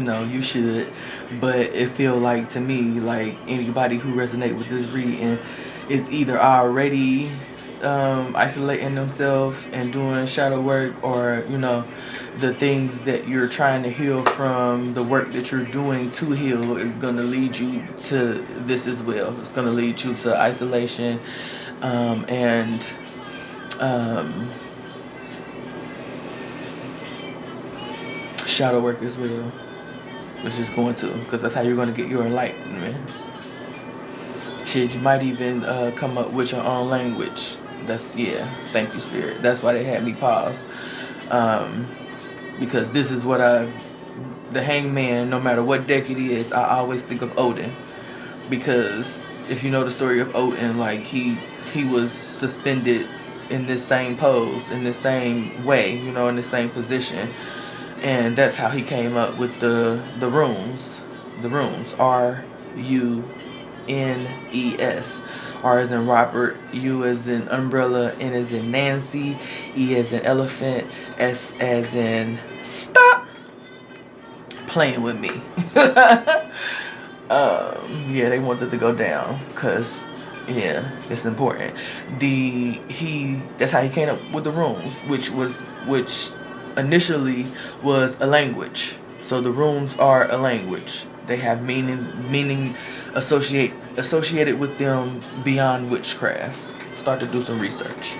know, you should. But it feel like, to me, like anybody who resonate with this reading is either already isolating themselves and doing shadow work, or, you know, the things that you're trying to heal from, the work that you're doing to heal is going to lead you to this as well. It's going to lead you to isolation and shadow work as well. It's just going to, because that's how you're going to get your enlightenment. Shit, you might even come up with your own language. That's, yeah, thank you, Spirit. That's why they had me pause. Because this is what the hangman, no matter what deck it is, I always think of Odin. Because if you know the story of Odin, like he was suspended in this same pose, in this same way, you know, in the same position. And that's how he came up with the runes. The runes. R-U-N-E-S. R as in Robert, U as in umbrella, N as in Nancy, E as in elephant, S as in stop playing with me. Yeah, they wanted to go down because, yeah, it's important. That's how he came up with the runes, which initially was a language. So the runes are a language. They have meaning associated with them beyond witchcraft. Start to do some research.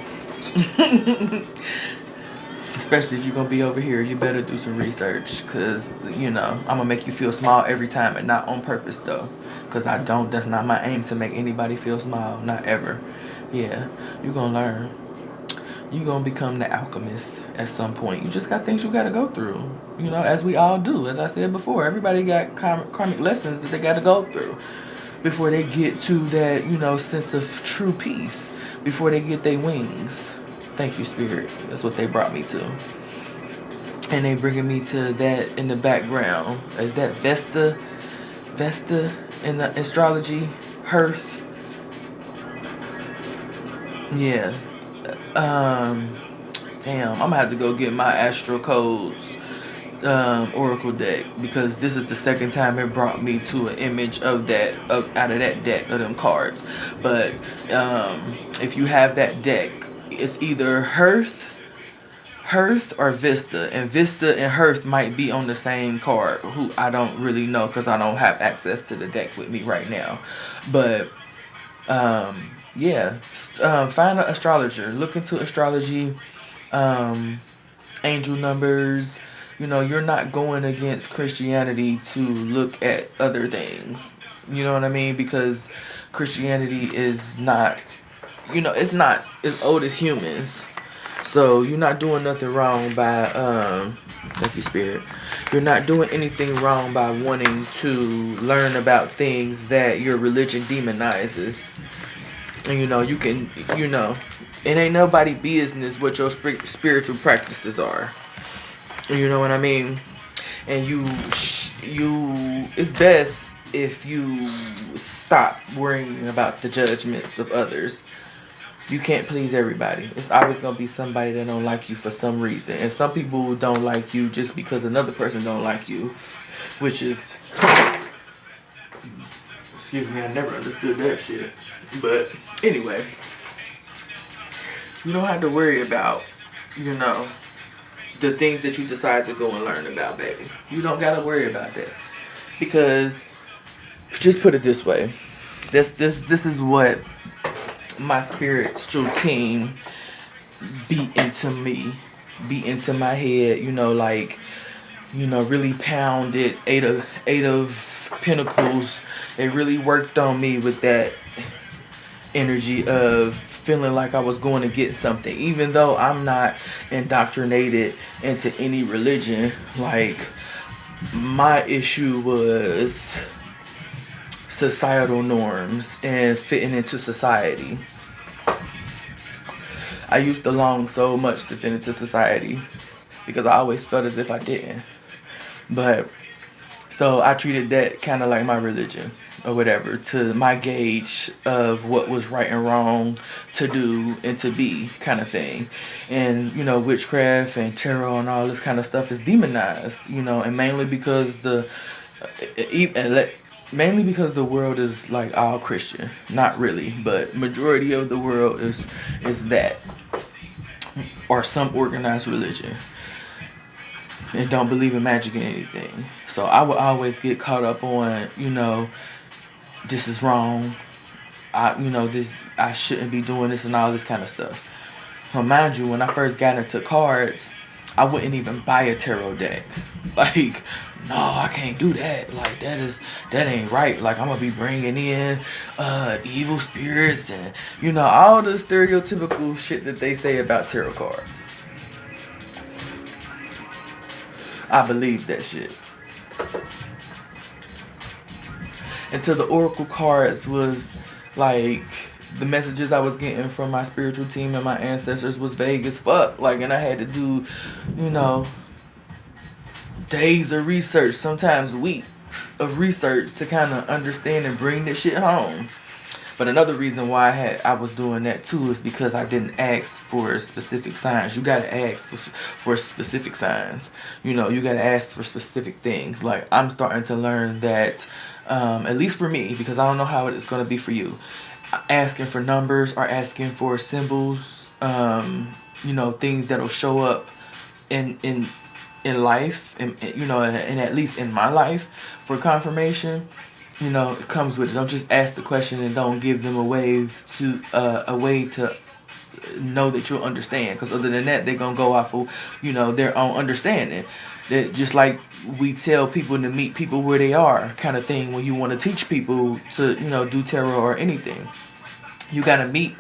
Especially if you're gonna be over here, you better do some research, because, you know, I'm gonna make you feel small every time, and not on purpose though, because that's not my aim to make anybody feel small, not ever. Yeah, you're gonna learn. You're gonna become the alchemist at some point. You just got things you gotta go through, you know, as we all do. As I said before, everybody got karmic lessons that they gotta go through before they get to that, you know, sense of true peace, before they get their wings. Thank you, Spirit. That's what they brought me to. And they bringing me to that in the background. Is that Vesta in the astrology? Hearth? Yeah. Damn, I'm gonna have to go get my Astro Codes Oracle deck, because this is the second time it brought me to an image of that, out of that deck of them cards. But if you have that deck, it's either Hearth or Vista, and Vista and Hearth might be on the same card. Who I don't really know, because I don't have access to the deck with me right now. But yeah, find an astrologer, look into astrology, angel numbers. You know, you're not going against Christianity to look at other things. You know what I mean? Because Christianity is not, you know, it's not as old as humans. So you're not doing nothing wrong by, thank you, Spirit. You're not doing anything wrong by wanting to learn about things that your religion demonizes. And, you know, you can, you know, it ain't nobody business what your spiritual practices are. You know what I mean? And it's best if you stop worrying about the judgments of others. You can't please everybody. It's always going to be somebody that don't like you for some reason. And some people don't like you just because another person don't like you. Which is... Excuse me, I never understood that shit. But anyway. You don't have to worry about, you know, the things that you decide to go and learn about, baby. You don't got to worry about that. Because, just put it this way. This is what my spiritual team beat into me, beat into my head, you know, like, you know, really pounded eight of pentacles. They really worked on me with that energy of feeling like I was going to get something, even though I'm not indoctrinated into any religion. Like, my issue was societal norms and fitting into society. I used to long so much to fit into society because I always felt as if I didn't. But so I treated that kind of like my religion. or whatever, to my gauge of what was right and wrong to do and to be, kind of thing. And witchcraft and tarot and all this kind of stuff is demonized, and mainly because mainly because the world is like all Christian. Not really, but majority of the world is that, or some organized religion, and don't believe in magic and anything. So I would always get caught up on, this is wrong. I shouldn't be doing this and all this kind of stuff. So mind you, when I first got into cards, I wouldn't even buy a tarot deck. Like, no, I can't do that. Like, that ain't right. Like, I'm gonna be bringing in evil spirits and all the stereotypical shit that they say about tarot cards. I believe that shit. Until the oracle cards was like, the messages I was getting from my spiritual team and my ancestors was vague as fuck. Like, and I had to do, days of research, sometimes weeks of research to kind of understand and bring this shit home. But another reason why I was doing that too is because I didn't ask for specific signs. You gotta ask for specific signs. You gotta ask for specific things. Like, I'm starting to learn that, at least for me, because I don't know how it's gonna be for you, asking for numbers or asking for symbols, things that'll show up in life, and at least in my life, for confirmation. It comes with it. Don't just ask the question and don't give them a way to know that you'll understand. Because other than that, they're gonna go off of their own understanding. That just like we tell people to meet people where they are, kind of thing. When you want to teach people to do tarot or anything, they gotta meet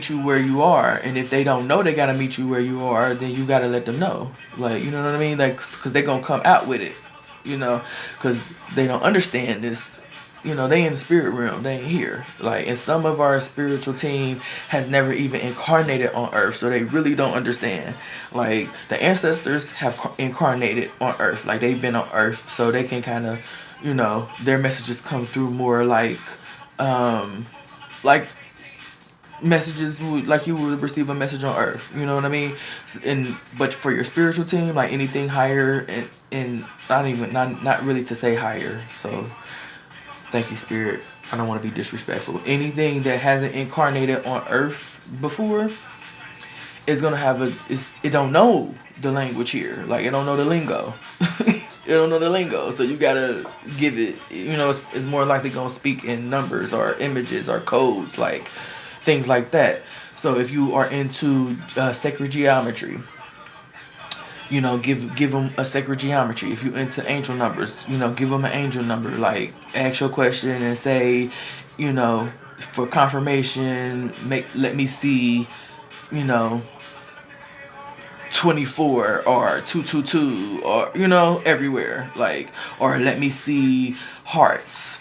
you where you are. And if they don't know they gotta meet you where you are, then you gotta let them know. Like, you know what I mean? Like, because they're gonna come out with it. Because they don't understand this. They in the spirit realm. They ain't here. Like, and some of our spiritual team has never even incarnated on Earth, so they really don't understand. Like, the ancestors have incarnated on Earth. Like, they've been on Earth, so they can kind of, their messages come through more like messages like you would receive a message on Earth. You know what I mean? But for your spiritual team, like anything higher, and not really to say higher. So thank you, Spirit. I don't want to be disrespectful. Anything that hasn't incarnated on Earth before is gonna have it don't know the language here. Like, it don't know the lingo. It don't know the lingo. So you gotta give it. It's more likely gonna speak in numbers or images or codes, like things like that. So if you are into sacred geometry, give them a sacred geometry. If you're into angel numbers, give them an angel number. Like, ask your question and say, for confirmation, let me see, 24 or 222 or everywhere. Like, or let me see hearts.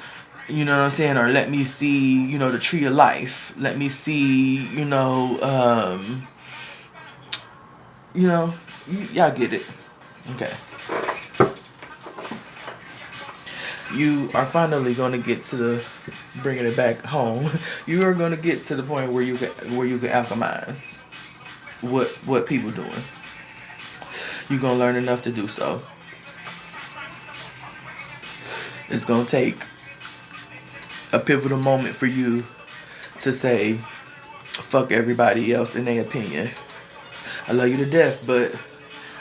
You know what I'm saying? Or let me see, the tree of life. Let me see, y'all get it. Okay. You are finally going to get to bringing it back home. You are going to get to the point where you can alchemize what people doing. You're going to learn enough to do so. It's going to take a pivotal moment for you to say, fuck everybody else and their opinion. I love you to death, but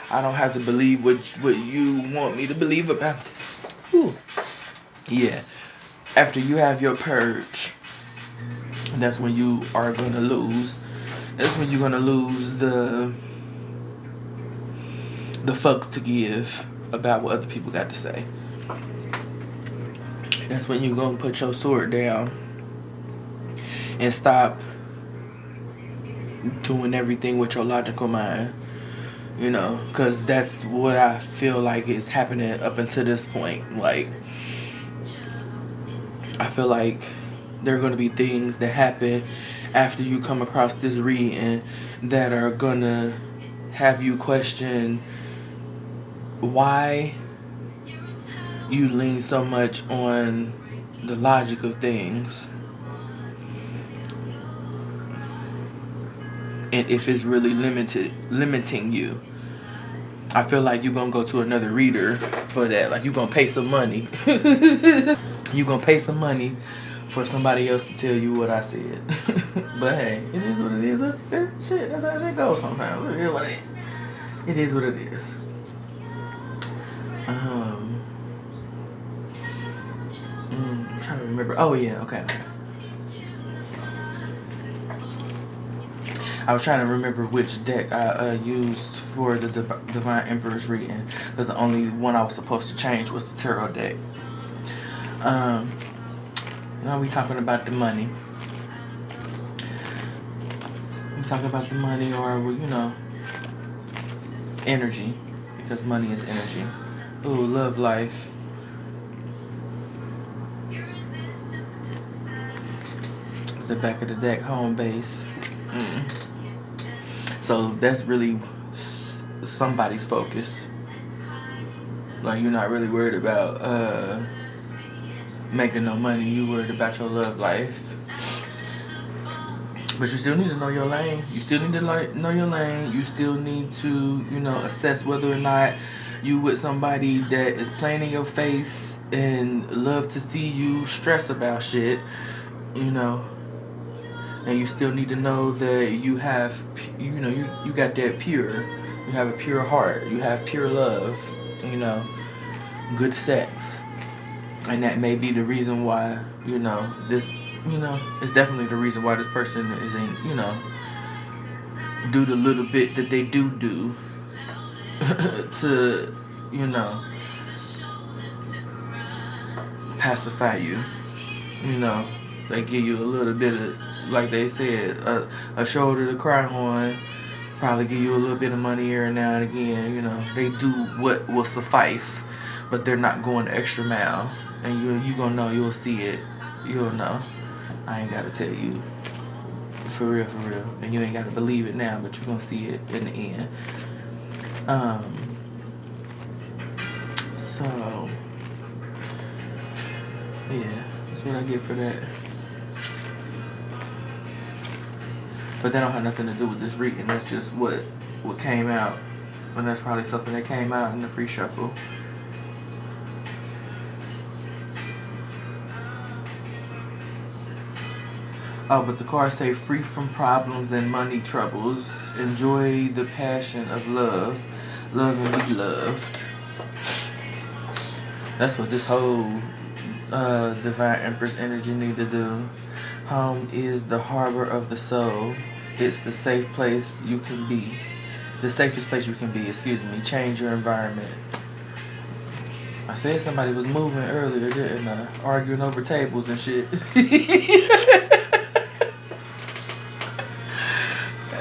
I don't have to believe what you want me to believe about. Whew. Yeah. After you have your purge, that's when you are going to lose. That's when you're going to lose the fucks to give about what other people got to say. That's when you're going to put your sword down and stop doing everything with your logical mind. Because that's what I feel like is happening up until this point. Like, I feel like there are going to be things that happen after you come across this reading that are going to have you question why you lean so much on the logic of things. And if it's really limiting you. I feel like you're gonna go to another reader for that. Like, you're gonna pay some money. You're gonna pay some money for somebody else to tell you what I said. But hey, it is what it is. That's shit. That's how shit goes sometimes. It is what it is. It is what it is. I'm trying to remember. Oh yeah, okay. I was trying to remember which deck I used for the Divine Emperor's reading, because the only one I was supposed to change was the Tarot deck. Now we talking about the money. We talk about the money, or you know, energy, because money is energy. Ooh, love life. The back of the deck, home base. So that's really somebody's focus. Like, you're not really worried about making no money. You worried about your love life. But you still need to know your lane. You still need to know your lane. You still need to, you know, assess whether or not you with somebody that is playing in your face and love to see you stress about shit, you know. And you still need to know that you have, you know, you got that pure. You have a pure heart. You have pure love, you know, good sex. And that may be the reason why, you know, this, you know, it's definitely the reason why this person isn't, you know, do the little bit that they do to, you know, pacify you. You know, they give you a little bit of, like they said, a shoulder to cry on, probably give you a little bit of money every now and again. You know, they do what will suffice, but they're not going the extra mile. And you gonna know, you'll see it, you'll know. I ain't gotta tell you, for real, and you ain't gotta believe it now, but you're gonna see it in the end. So yeah, that's what I get for that. But that don't have nothing to do with this reading. That's just what came out. And that's probably something that came out in the pre-shuffle. Oh, but the cards say free from problems and money troubles. Enjoy the passion of love. Love and be loved. That's what this whole Divine Empress energy need to do. Home is the harbor of the soul. It's the safe place you can be. The safest place you can be, excuse me. Change your environment. I said somebody was moving earlier, didn't I? Arguing over tables and shit.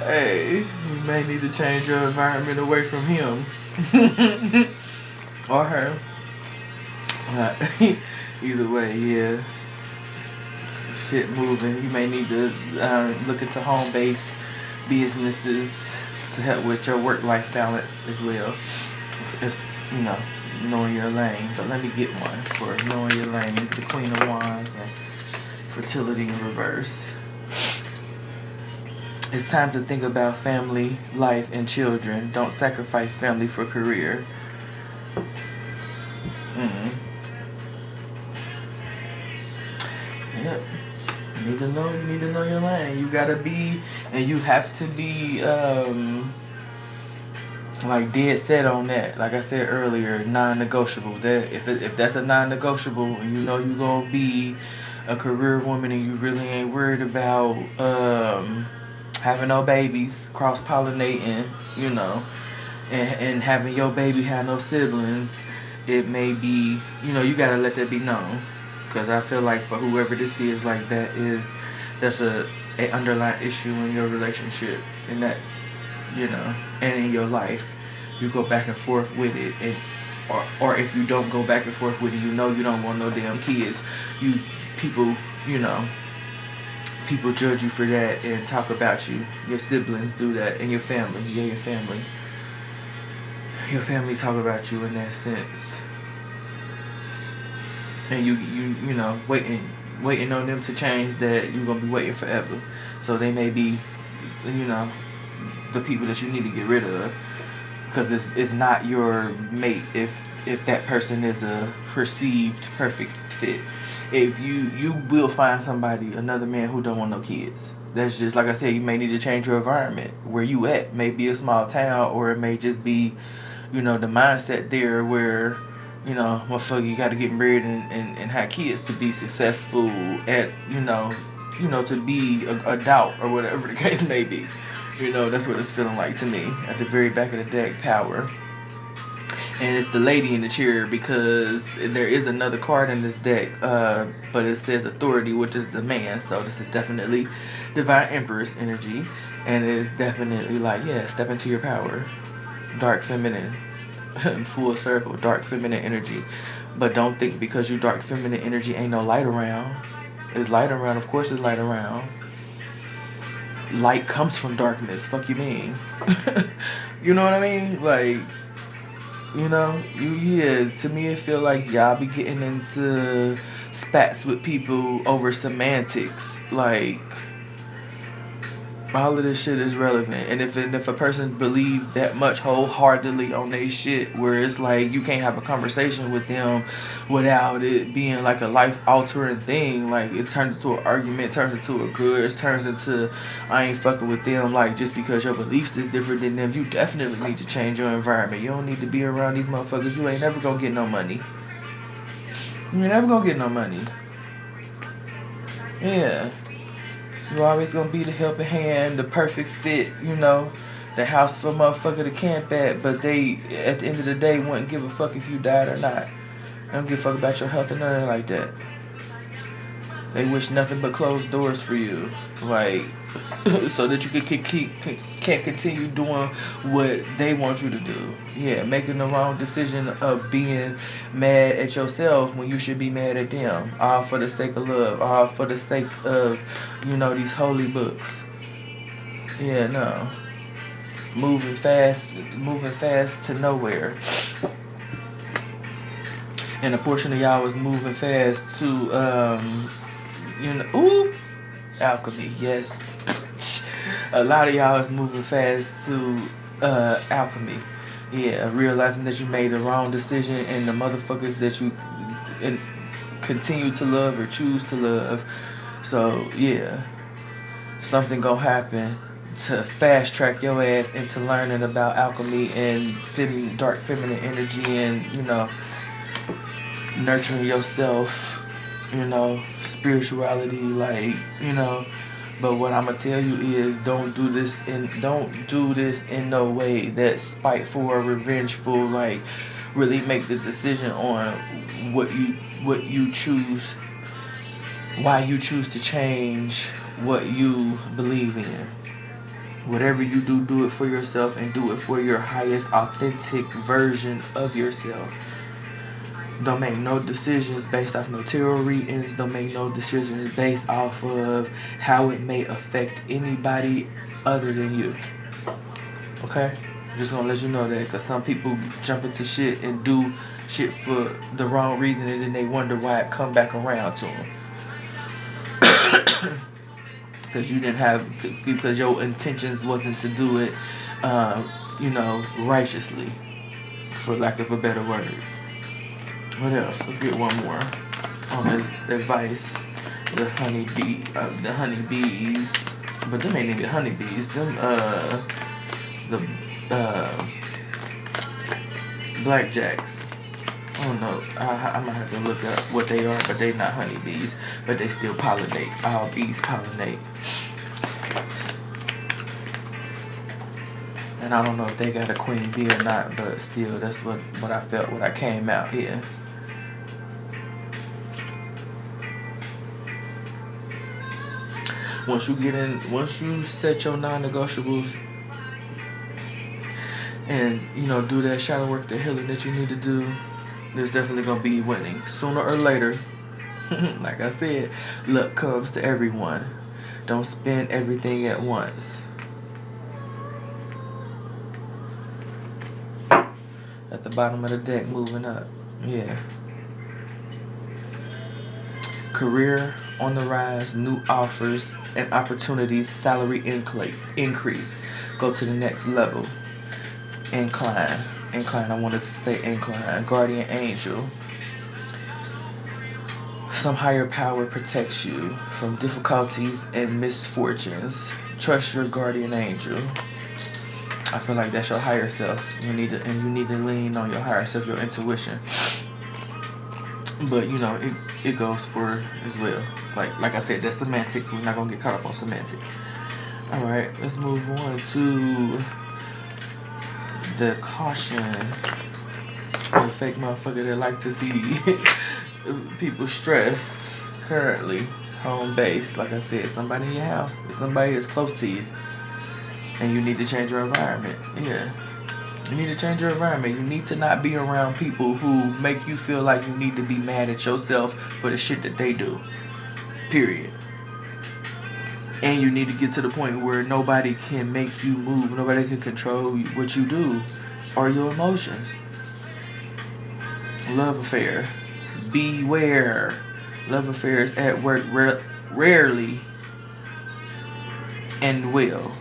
Hey, you may need to change your environment away from him. Or her. Either way, yeah. Shit moving. You may need to look into home base businesses to help with your work-life balance as well. It's, you know, knowing your lane. But let me get one for knowing your lane. The Queen of Wands and fertility in reverse. It's time to think about family, life, and children. Don't sacrifice family for career. Yep. You need to know your lane. You gotta be, and you have to be like dead set on that. Like I said earlier, non-negotiable. That if that's a non-negotiable, and you know you're gonna be a career woman, and you really ain't worried about having no babies, cross-pollinating, you know, and having your baby have no siblings, it may be, you know, you gotta let that be known. Because I feel like for whoever this is, like that's a underlying issue in your relationship, and that's, you know, and in your life, you go back and forth with it, and or if you don't go back and forth with it, you know you don't want no damn kids. People judge you for that and talk about you. Your siblings do that, and your family, your family. Your family talk about you in that sense. and you know waiting on them to change, that you're gonna be waiting forever. So they may be, you know, the people that you need to get rid of, because it's not your mate if that person is a perceived perfect fit. If you will find somebody, another man who don't want no kids. That's just like I said, you may need to change your environment. Where you at may be a small town, or it may just be, you know, the mindset there where, you know, motherfucker, you got to get married and have kids to be successful at, you know, to be a adult or whatever the case may be. You know, that's what it's feeling like to me. At the very back of the deck, power. And it's the lady in the chair, because there is another card in this deck, but it says authority, which is the man. So this is definitely divine empress energy, and it's definitely like, yeah, step into your power. Dark feminine, full circle, dark feminine energy. But don't think because you dark feminine energy ain't no light around. It's light around, of course it's light around. Light comes from darkness. Fuck you mean? You know what I mean? Like, you know, yeah, to me it feel like y'all be getting into spats with people over semantics. Like, all of this shit is relevant. And if a person believe that much wholeheartedly on they shit, where it's like you can't have a conversation with them without it being like a life altering thing, like it turns into an argument, turns into a grudge, turns into I ain't fucking with them, like just because your beliefs is different than them, you definitely need to change your environment. You don't need to be around these motherfuckers. You ain't never gonna get no money. You ain't never gonna get no money. Yeah. You always gonna be the helping hand, the perfect fit, you know, the house for motherfucker to camp at, but they, at the end of the day, wouldn't give a fuck if you died or not. They don't give a fuck about your health or nothing like that. They wish nothing but closed doors for you, like, so that you can't continue doing what they want you to do. Yeah, making the wrong decision of being mad at yourself when you should be mad at them. All for the sake of love, all for the sake of, you know, these holy books. Yeah, no. Moving fast to nowhere. And a portion of y'all was moving fast to, you know, ooh, alchemy, yes. A lot of y'all is moving fast to alchemy. Yeah, realizing that you made the wrong decision, and the motherfuckers that you continue to love or choose to love. So yeah, something gonna happen to fast track your ass into learning about alchemy and dark feminine energy, and, you know, nurturing yourself, you know, spirituality, like, you know. But what I'm gonna tell you is, don't do this in no way that's spiteful or revengeful. Like, really make the decision on what you choose, why you choose to change what you believe in. Whatever you do, do it for yourself, and do it for your highest authentic version of yourself. Don't make no decisions based off no tarot readings. Don't make no decisions based off of how it may affect anybody other than you. Okay? Just gonna let you know that, because some people jump into shit and do shit for the wrong reason, and then they wonder why it come back around to them. Because your intentions wasn't to do it, you know, righteously, for lack of a better word. What else? Let's get one more on this advice. The honeybees, but them ain't even honeybees. Them, the blackjacks. I don't know. I might have to look up what they are, but they not honeybees. But they still pollinate. All bees pollinate. And I don't know if they got a queen bee or not, but still, that's what I felt when I came out here. Once you set your non-negotiables and, you know, do that shadow work, the healing that you need to do, there's definitely gonna be winning sooner or later. Like I said, luck comes to everyone. Don't spend everything at once. At the bottom of the deck, moving up. Yeah. Career on the rise, new offers and opportunities, salary increase. Go to the next level. Incline. Incline, I wanted to say incline. Guardian angel. Some higher power protects you from difficulties and misfortunes. Trust your guardian angel. I feel like that's your higher self. You need to lean on your higher self, your intuition. But you know, it goes for as well. Like I said, that's semantics. We're not gonna get caught up on semantics. All right, let's move on to the caution. The fake motherfucker that like to see people stressed. Currently, home base. Like I said, somebody in your house. It's somebody that's close to you, and you need to change your environment. Yeah. You need to change your environment. You need to not be around people who make you feel like you need to be mad at yourself for the shit that they do. Period. And you need to get to the point where nobody can make you move. Nobody can control what you do or your emotions. Love affair. Beware. Love affairs at work rarely end well.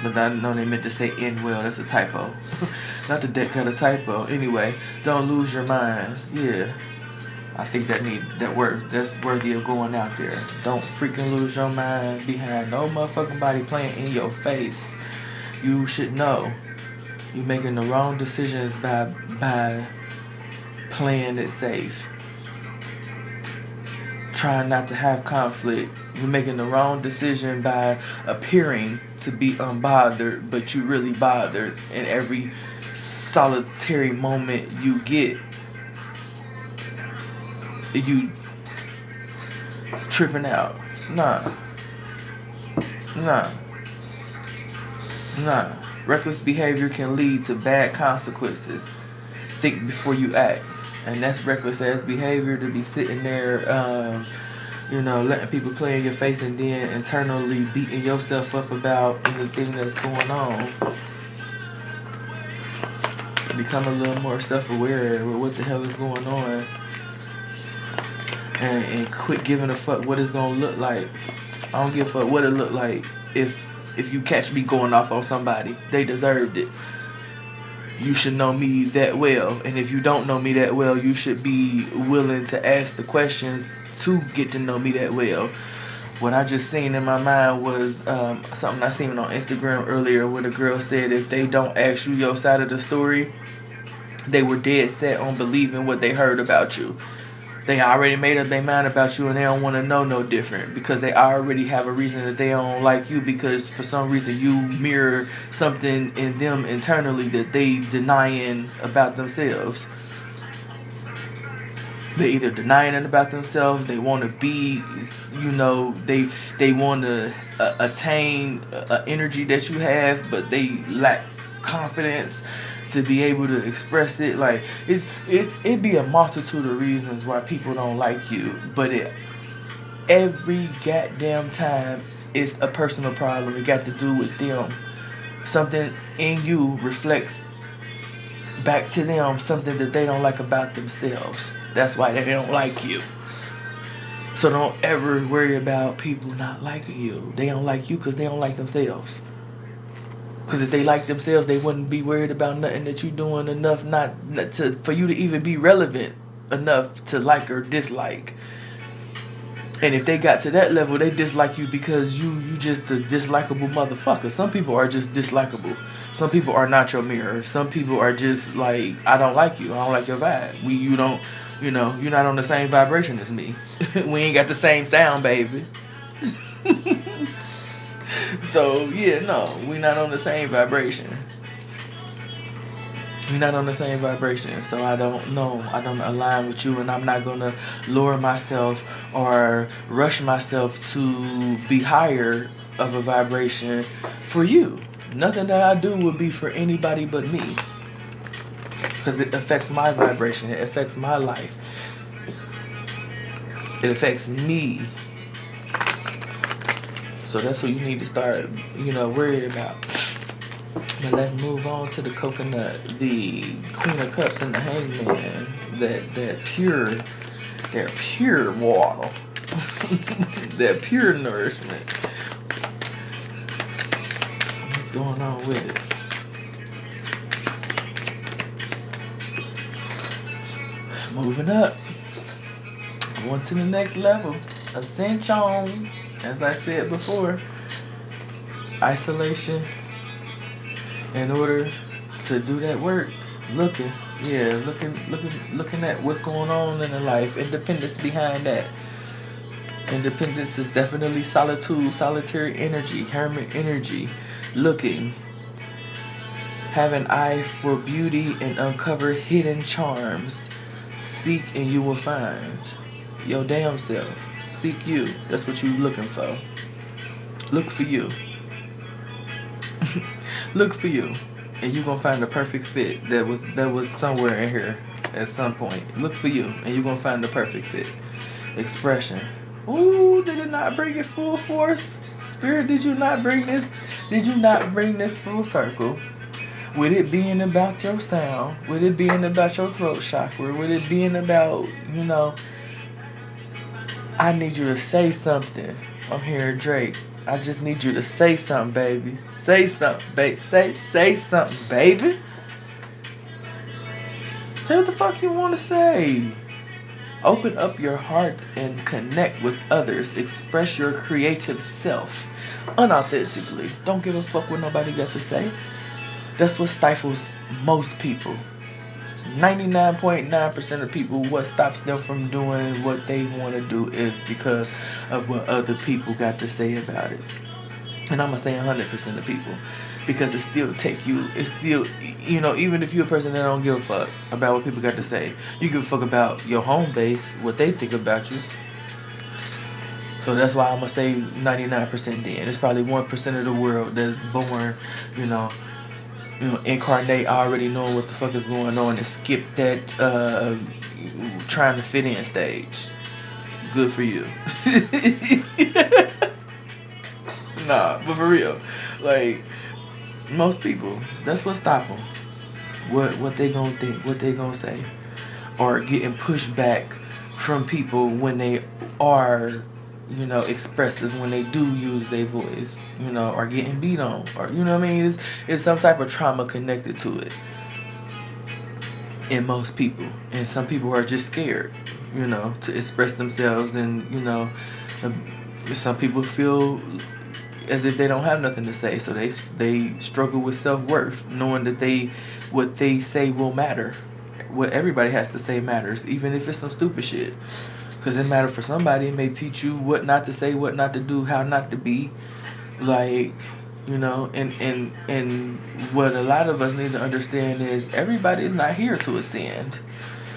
But I know they meant to say end well. That's a typo. Not the deck got a typo. Anyway, don't lose your mind. Yeah. I think that's worthy of going out there. Don't freaking lose your mind behind no motherfucking body playing in your face. You should know. You're making the wrong decisions by playing it safe. Trying not to have conflict. You're making the wrong decision by appearing to be unbothered, but you really bothered in every solitary moment you get. You tripping out. Nah. Reckless behavior can lead to bad consequences. Think before you act. And that's reckless ass behavior, to be sitting there, letting people play in your face and then internally beating yourself up about anything that's going on. Become a little more self-aware with what the hell is going on. And quit giving a fuck what it's gonna look like. I don't give a fuck what it look like. If you catch me going off on somebody, they deserved it. You should know me that well, and if you don't know me that well, you should be willing to ask the questions to get to know me that well. What I just seen in my mind was something I seen on Instagram earlier, where the girl said if they don't ask you your side of the story, they were dead set on believing what they heard about you. They already made up their mind about you, and they don't want to know no different, because they already have a reason that they don't like you, because for some reason you mirror something in them internally that they denying about themselves. They either denying it about themselves, they want to be, they want to attain energy that you have, but they lack confidence to be able to express it. Like it'd be a multitude of reasons why people don't like you, but every goddamn time it's a personal problem. It got to do with them. Something in you reflects back to them something that they don't like about themselves. That's why they don't like you. So don't ever worry about people not liking you. They don't like you because they don't like themselves. Because if they like themselves, they wouldn't be worried about nothing that you're doing enough for you to even be relevant enough to like or dislike. And if they got to that level, they dislike you because you just a dislikable motherfucker. Some people are just dislikable. Some people are not your mirror. Some people are just like, I don't like you. I don't like your vibe. You're not on the same vibration as me. We ain't got the same sound, baby. So, yeah, no, we're not on the same vibration. We're not on the same vibration. So I don't align with you, and I'm not going to lower myself or rush myself to be higher of a vibration for you. Nothing that I do would be for anybody but me. Because it affects my vibration. It affects my life. It affects me. So that's what you need to start, worried about. But let's move on to the coconut, the Queen of Cups and the Hangman. That pure That pure water. That pure nourishment. What's going on with it? Moving up. On to the next level. Ascension. As I said before. Isolation. In order to do that work. Looking at what's going on in the life. Independence behind that. Independence is definitely solitude, solitary energy, hermit energy. Looking. Have an eye for beauty and uncover hidden charms. Seek and you will find. Your damn self. Seek you. That's what you looking for. Look for you. Look for you. And you're gonna find the perfect fit that was somewhere in here at some point. Look for you and you're gonna find the perfect fit. Expression. Ooh, did it not bring it full force? Spirit, did you not bring this? Did you not bring this full circle? With it being about your sound, with it being about your throat chakra, with it being about, you know, I need you to say something. I'm here, Drake. I just need you to say something, baby. Say something, baby. Say something, baby. Say what the fuck you want to say. Open up your heart and connect with others. Express your creative self unauthentically. Don't give a fuck what nobody got to say. That's what stifles most people. 99.9% of people, what stops them from doing what they want to do is because of what other people got to say about it. And I'm going to say 100% of people. Because it still take you, it's still, you know, even if you're a person that don't give a fuck about what people got to say, you give a fuck about your home base, what they think about you. So that's why I'm going to say 99% then. It's probably 1% of the world that's born, you know, incarnate already knowing what the fuck is going on and skip that trying to fit in stage. Good for you. Nah, but for real, like most people, that's what stop them. What they gonna think, what they gonna say, or getting pushed back from people when they are, you know, expressive, when they do use their voice, you know, or getting beat on, or, you know what I mean? It's some type of trauma connected to it in most people. And some people are just scared, you know, to express themselves. And, you know, some people feel as if they don't have nothing to say, so they struggle with self-worth, knowing that what they say will matter. What everybody has to say matters, even if it's some stupid shit. Because it matters for somebody. It may teach you what not to say, what not to do, how not to be. Like, you know, and what a lot of us need to understand is everybody is not here to ascend.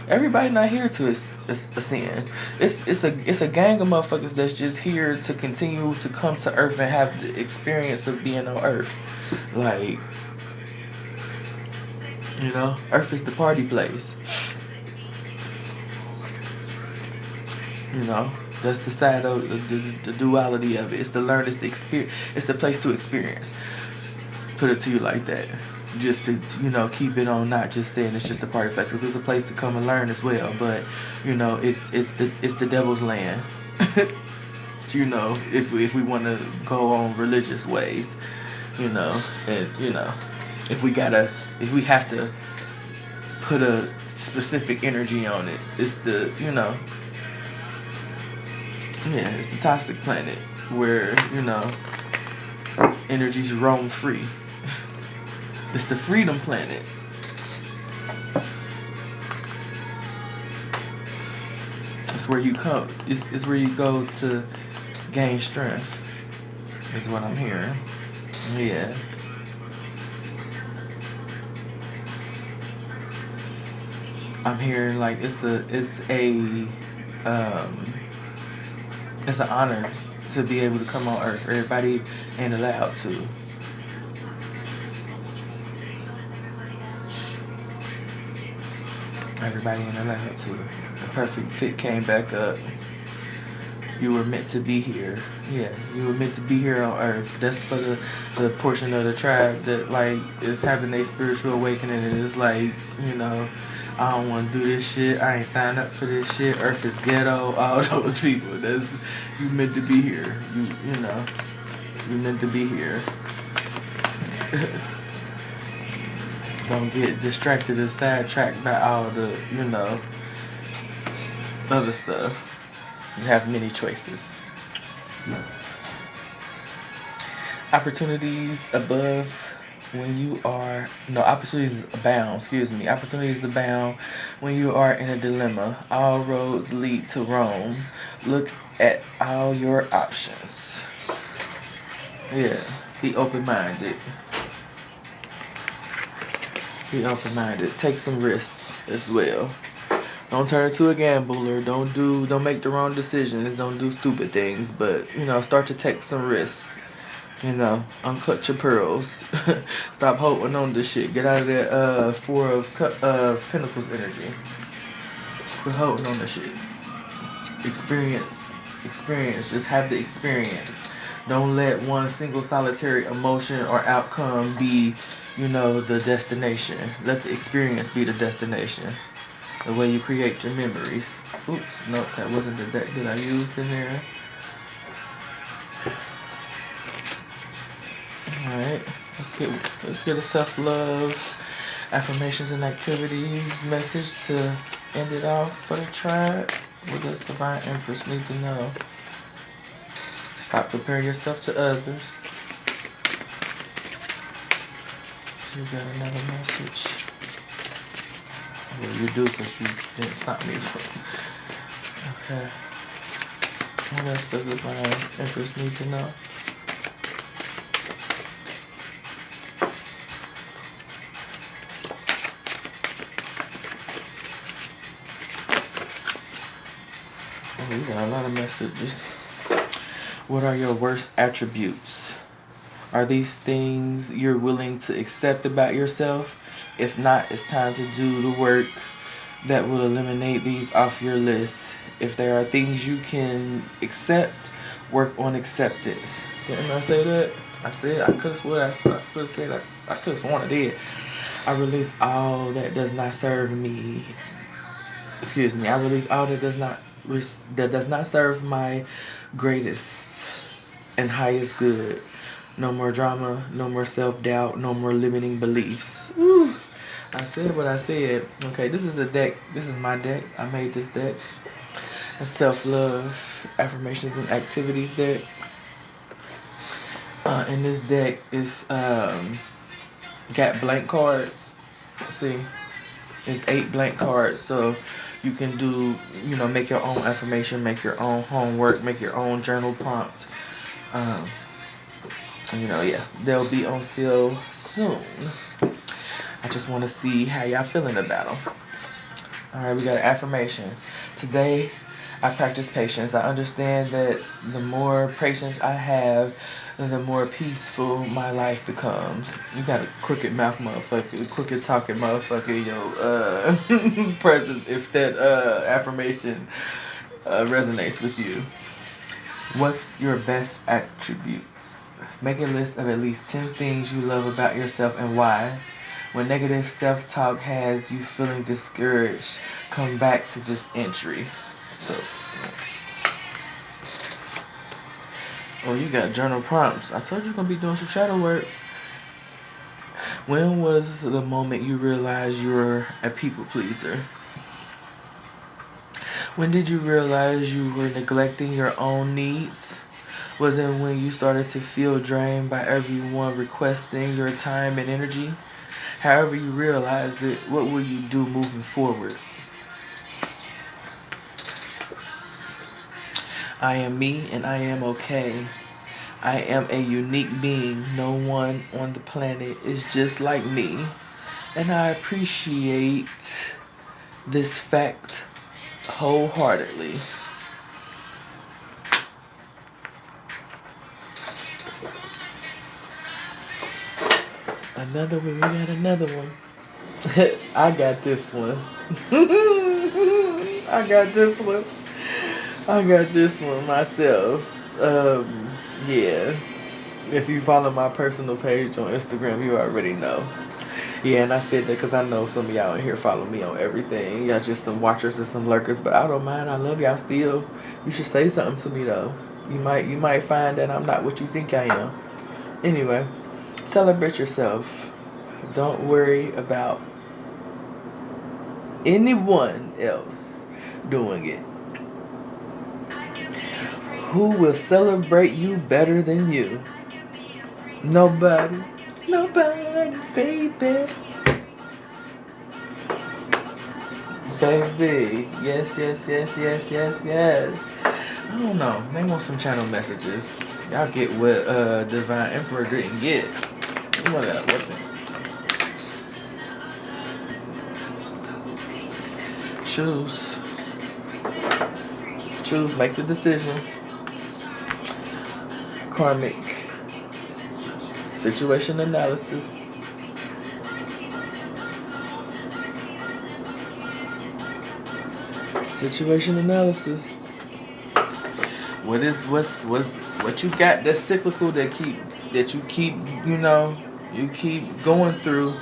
Everybody not here to ascend. It's a gang of motherfuckers that's just here to continue to come to Earth and have the experience of being on Earth. Like, you know, Earth is the party place. You know, that's the side of the duality of it. It's the learn, it's the experience, it's the place to experience. Put it to you like that. Just to, you know, keep it on, not just saying it's just a party place, because it's a place to come and learn as well. But, you know, it's the devil's land. You know, if we want to go on religious ways, you know, and, you know, if we have to put a specific energy on it, it's the, you know, yeah, it's the toxic planet where, you know, energies roam free. It's the freedom planet. It's where you come. It's where you go to gain strength. Is what I'm hearing. Yeah. I'm hearing like it's an honor to be able to come on Earth. Everybody ain't allowed to. Everybody ain't allowed to. The perfect fit came back up. You were meant to be here. Yeah, you were meant to be here on Earth. That's for the portion of the tribe that like is having a spiritual awakening and is like, you know, I don't want to do this shit. I ain't signed up for this shit. Earth is ghetto. All those people. That's, you meant to be here. You know, you meant to be here. Don't get distracted and sidetracked by all the, you know, other stuff. You have many choices. Opportunities above when you are, no, opportunities abound, Opportunities abound when you are in a dilemma. All roads lead to Rome. Look at all your options. Yeah, be open-minded. Be open-minded. Take some risks as well. Don't turn into a gambler. Don't make the wrong decisions. Don't do stupid things. But, you know, start to take some risks. You know, unclutch your pearls. Stop holding on to shit. Get out of that Four of Pentacles energy. Quit holding on to shit. Experience. Just have the experience. Don't let one single solitary emotion or outcome be, you know, the destination. Let the experience be the destination. The way you create your memories. Oops, no, that wasn't the deck that I used in there. Alright, let's get a self-love, affirmations and activities message to end it off for the tribe. What does Divine Empress need to know? Stop comparing yourself to others. You got another message. Well, you do because you didn't stop me. Okay. What else does Divine Empress need to know? Oh, you got a lot of messages. What are your worst attributes? Are these things you're willing to accept about yourself? If not, it's time to do the work that will eliminate these off your list. If there are things you can accept, work on acceptance. Didn't I say that? I said I could have sworn I could have said I could have sworn I did. I release all that does not serve me. Excuse me. I release all that does not serve my greatest and highest good. No more drama, no more self-doubt, no more limiting beliefs. Woo. I said what I said. Okay, this is a deck. This is my deck. I made this deck. A self-love, affirmations and activities deck. And this deck is got blank cards. See, it's 8 blank cards. So you can do, you know, make your own affirmation, make your own homework, make your own journal prompt. You know, yeah, they'll be on sale soon. I just want to see how y'all feeling about them. Alright, we got an affirmation. Today, I practice patience. I understand that the more patience I have, the more peaceful my life becomes. You got a crooked mouth motherfucker, crooked talking motherfucker in your presence if that affirmation resonates with you. What's your best attributes? Make a list of at least 10 things you love about yourself and why. When negative self-talk has you feeling discouraged, come back to this entry. So, oh, you got journal prompts. I told you you're going to be doing some shadow work. When was the moment you realized you were a people pleaser? When did you realize you were neglecting your own needs? Was it when you started to feel drained by everyone requesting your time and energy? However you realized it, what will you do moving forward? I am me and I am okay. I am a unique being. No one on the planet is just like me. And I appreciate this fact wholeheartedly. Another one, we got another one. I got this one. I got this one myself. Yeah. If you follow my personal page on Instagram, you already know. Yeah, and I said that because I know some of y'all in here follow me on everything. Y'all just some watchers and some lurkers, but I don't mind. I love y'all still. You should say something to me though. You might find that I'm not what you think I am. Anyway, celebrate yourself. Don't worry about anyone else doing it. Who will celebrate you better than you? Nobody. Nobody, baby. Baby. Yes, yes, yes, yes, yes, yes. I don't know. They want some channel messages. Y'all get what Divine Emperor didn't get. What up? What the? Choose. Choose. Make the decision. Karmic. Situation analysis. Situation analysis. What you got that's cyclical that you keep you keep going through.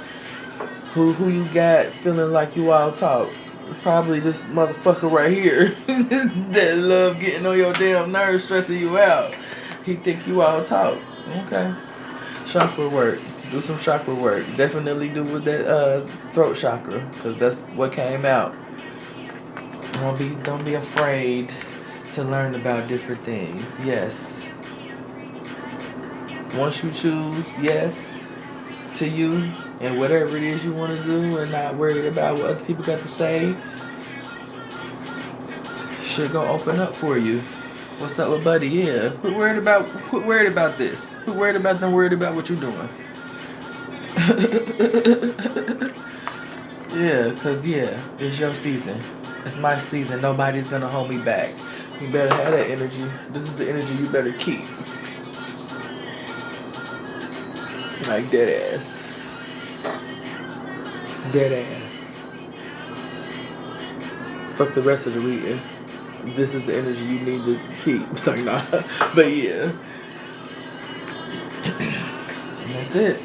Who you got feeling like you all talk? Probably this motherfucker right here that love getting on your damn nerves, stressing you out. He think you all talk. Okay. Chakra work. Do some chakra work. Definitely do with that throat chakra, because that's what came out. Don't be afraid to learn about different things. Yes. Once you choose yes to you and whatever it is you want to do and not worried about what other people got to say, shit gonna open up for you. What's up, little buddy? Yeah. Quit worried about this. Quit worried about them worried about what you're doing. Yeah, cause it's your season. It's my season. Nobody's gonna hold me back. You better have that energy. This is the energy you better keep. Like dead ass. Dead ass. Fuck the rest of the reading. This is the energy you need to keep. Sorry, nah. But yeah. That's it.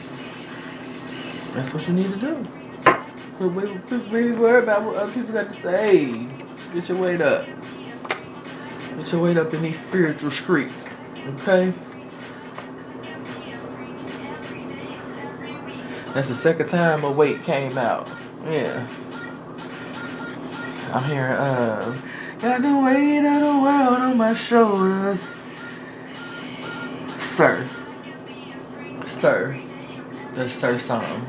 That's what you need to do. Quit worry about what other people got to say. Get your weight up. Get your weight up in these spiritual streets. Okay? That's the second time a weight came out. Yeah. I'm hearing, got the weight of the world on my shoulders. Sir. The Sir song.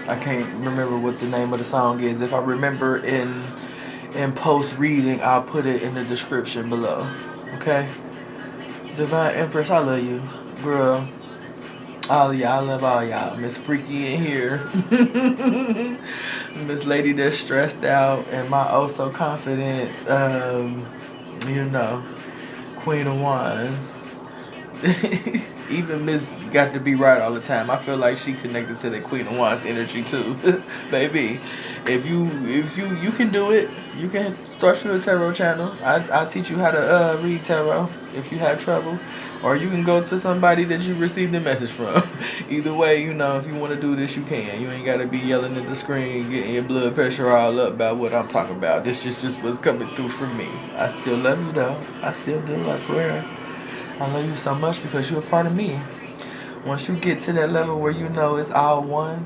I can't remember what the name of the song is. If I remember in post reading, I'll put it in the description below. Okay? Divine Empress, I love you. Girl. All y'all, I love all y'all. Miss Freaky in here. Miss Lady that's stressed out. And my oh so confident, Queen of Wands. Even Miss got to be right all the time. I feel like she connected to the Queen of Wands energy too. Baby, if you can do it, you can start your tarot channel. I'll teach you how to read tarot if you have trouble. Or you can go to somebody that you received a message from. Either way, if you want to do this, you can. You ain't got to be yelling at the screen, getting your blood pressure all up about what I'm talking about. This is just what's coming through for me. I still love you, though. I still do, I swear. I love you so much because you're a part of me. Once you get to that level where it's all one,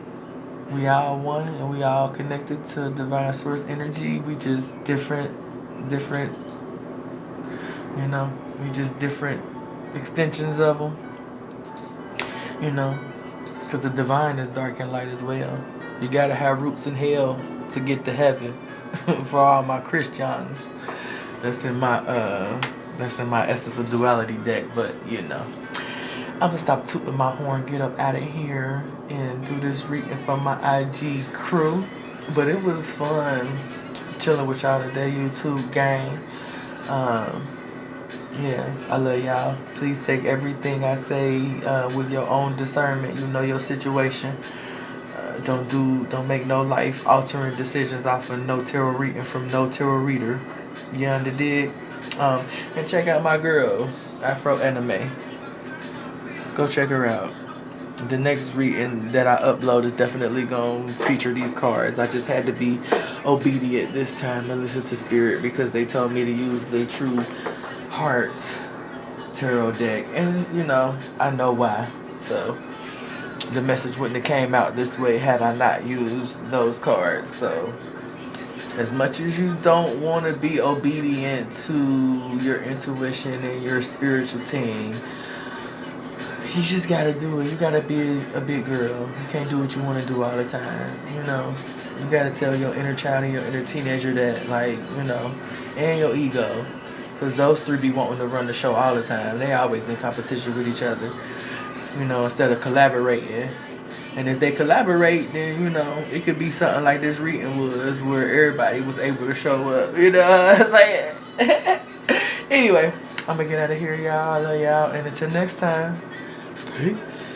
we all one, and we all connected to divine source energy. We just different, we just different extensions of them, because the divine is dark and light as well. You gotta have roots in hell to get to heaven. For all my Christians, that's in my Essence of Duality deck. But I'm gonna stop tooting my horn, get up out of here, and do this reading for my IG crew. But it was fun chilling with y'all today, YouTube gang. I love y'all. Please take everything I say with your own discernment. You know your situation. Don't make no life altering decisions off of no tarot reading from no tarot reader. You underdig? And check out my girl, Afro Anime. Go check her out. the next reading that I upload is definitely going to feature these cards. I just had to be obedient this time and listen to Spirit because they told me to use the True Heart Tarot deck. And, you know, I know why. So, the message wouldn't have came out this way had I not used those cards. So, as much as you don't want to be obedient to your intuition and your spiritual team, you just gotta do it. You gotta be a big girl. You can't do what you want to do all the time. You know, you gotta tell your inner child and your inner teenager that, like, you know, and your ego, because those three be wanting to run the show all the time. They always in competition with each other. You know, instead of collaborating. And if they collaborate, then, you know, it could be something like this reading was, where everybody was able to show up. You know, like. Anyway, I'm gonna get out of here, y'all. I love y'all, and until next time. Peace.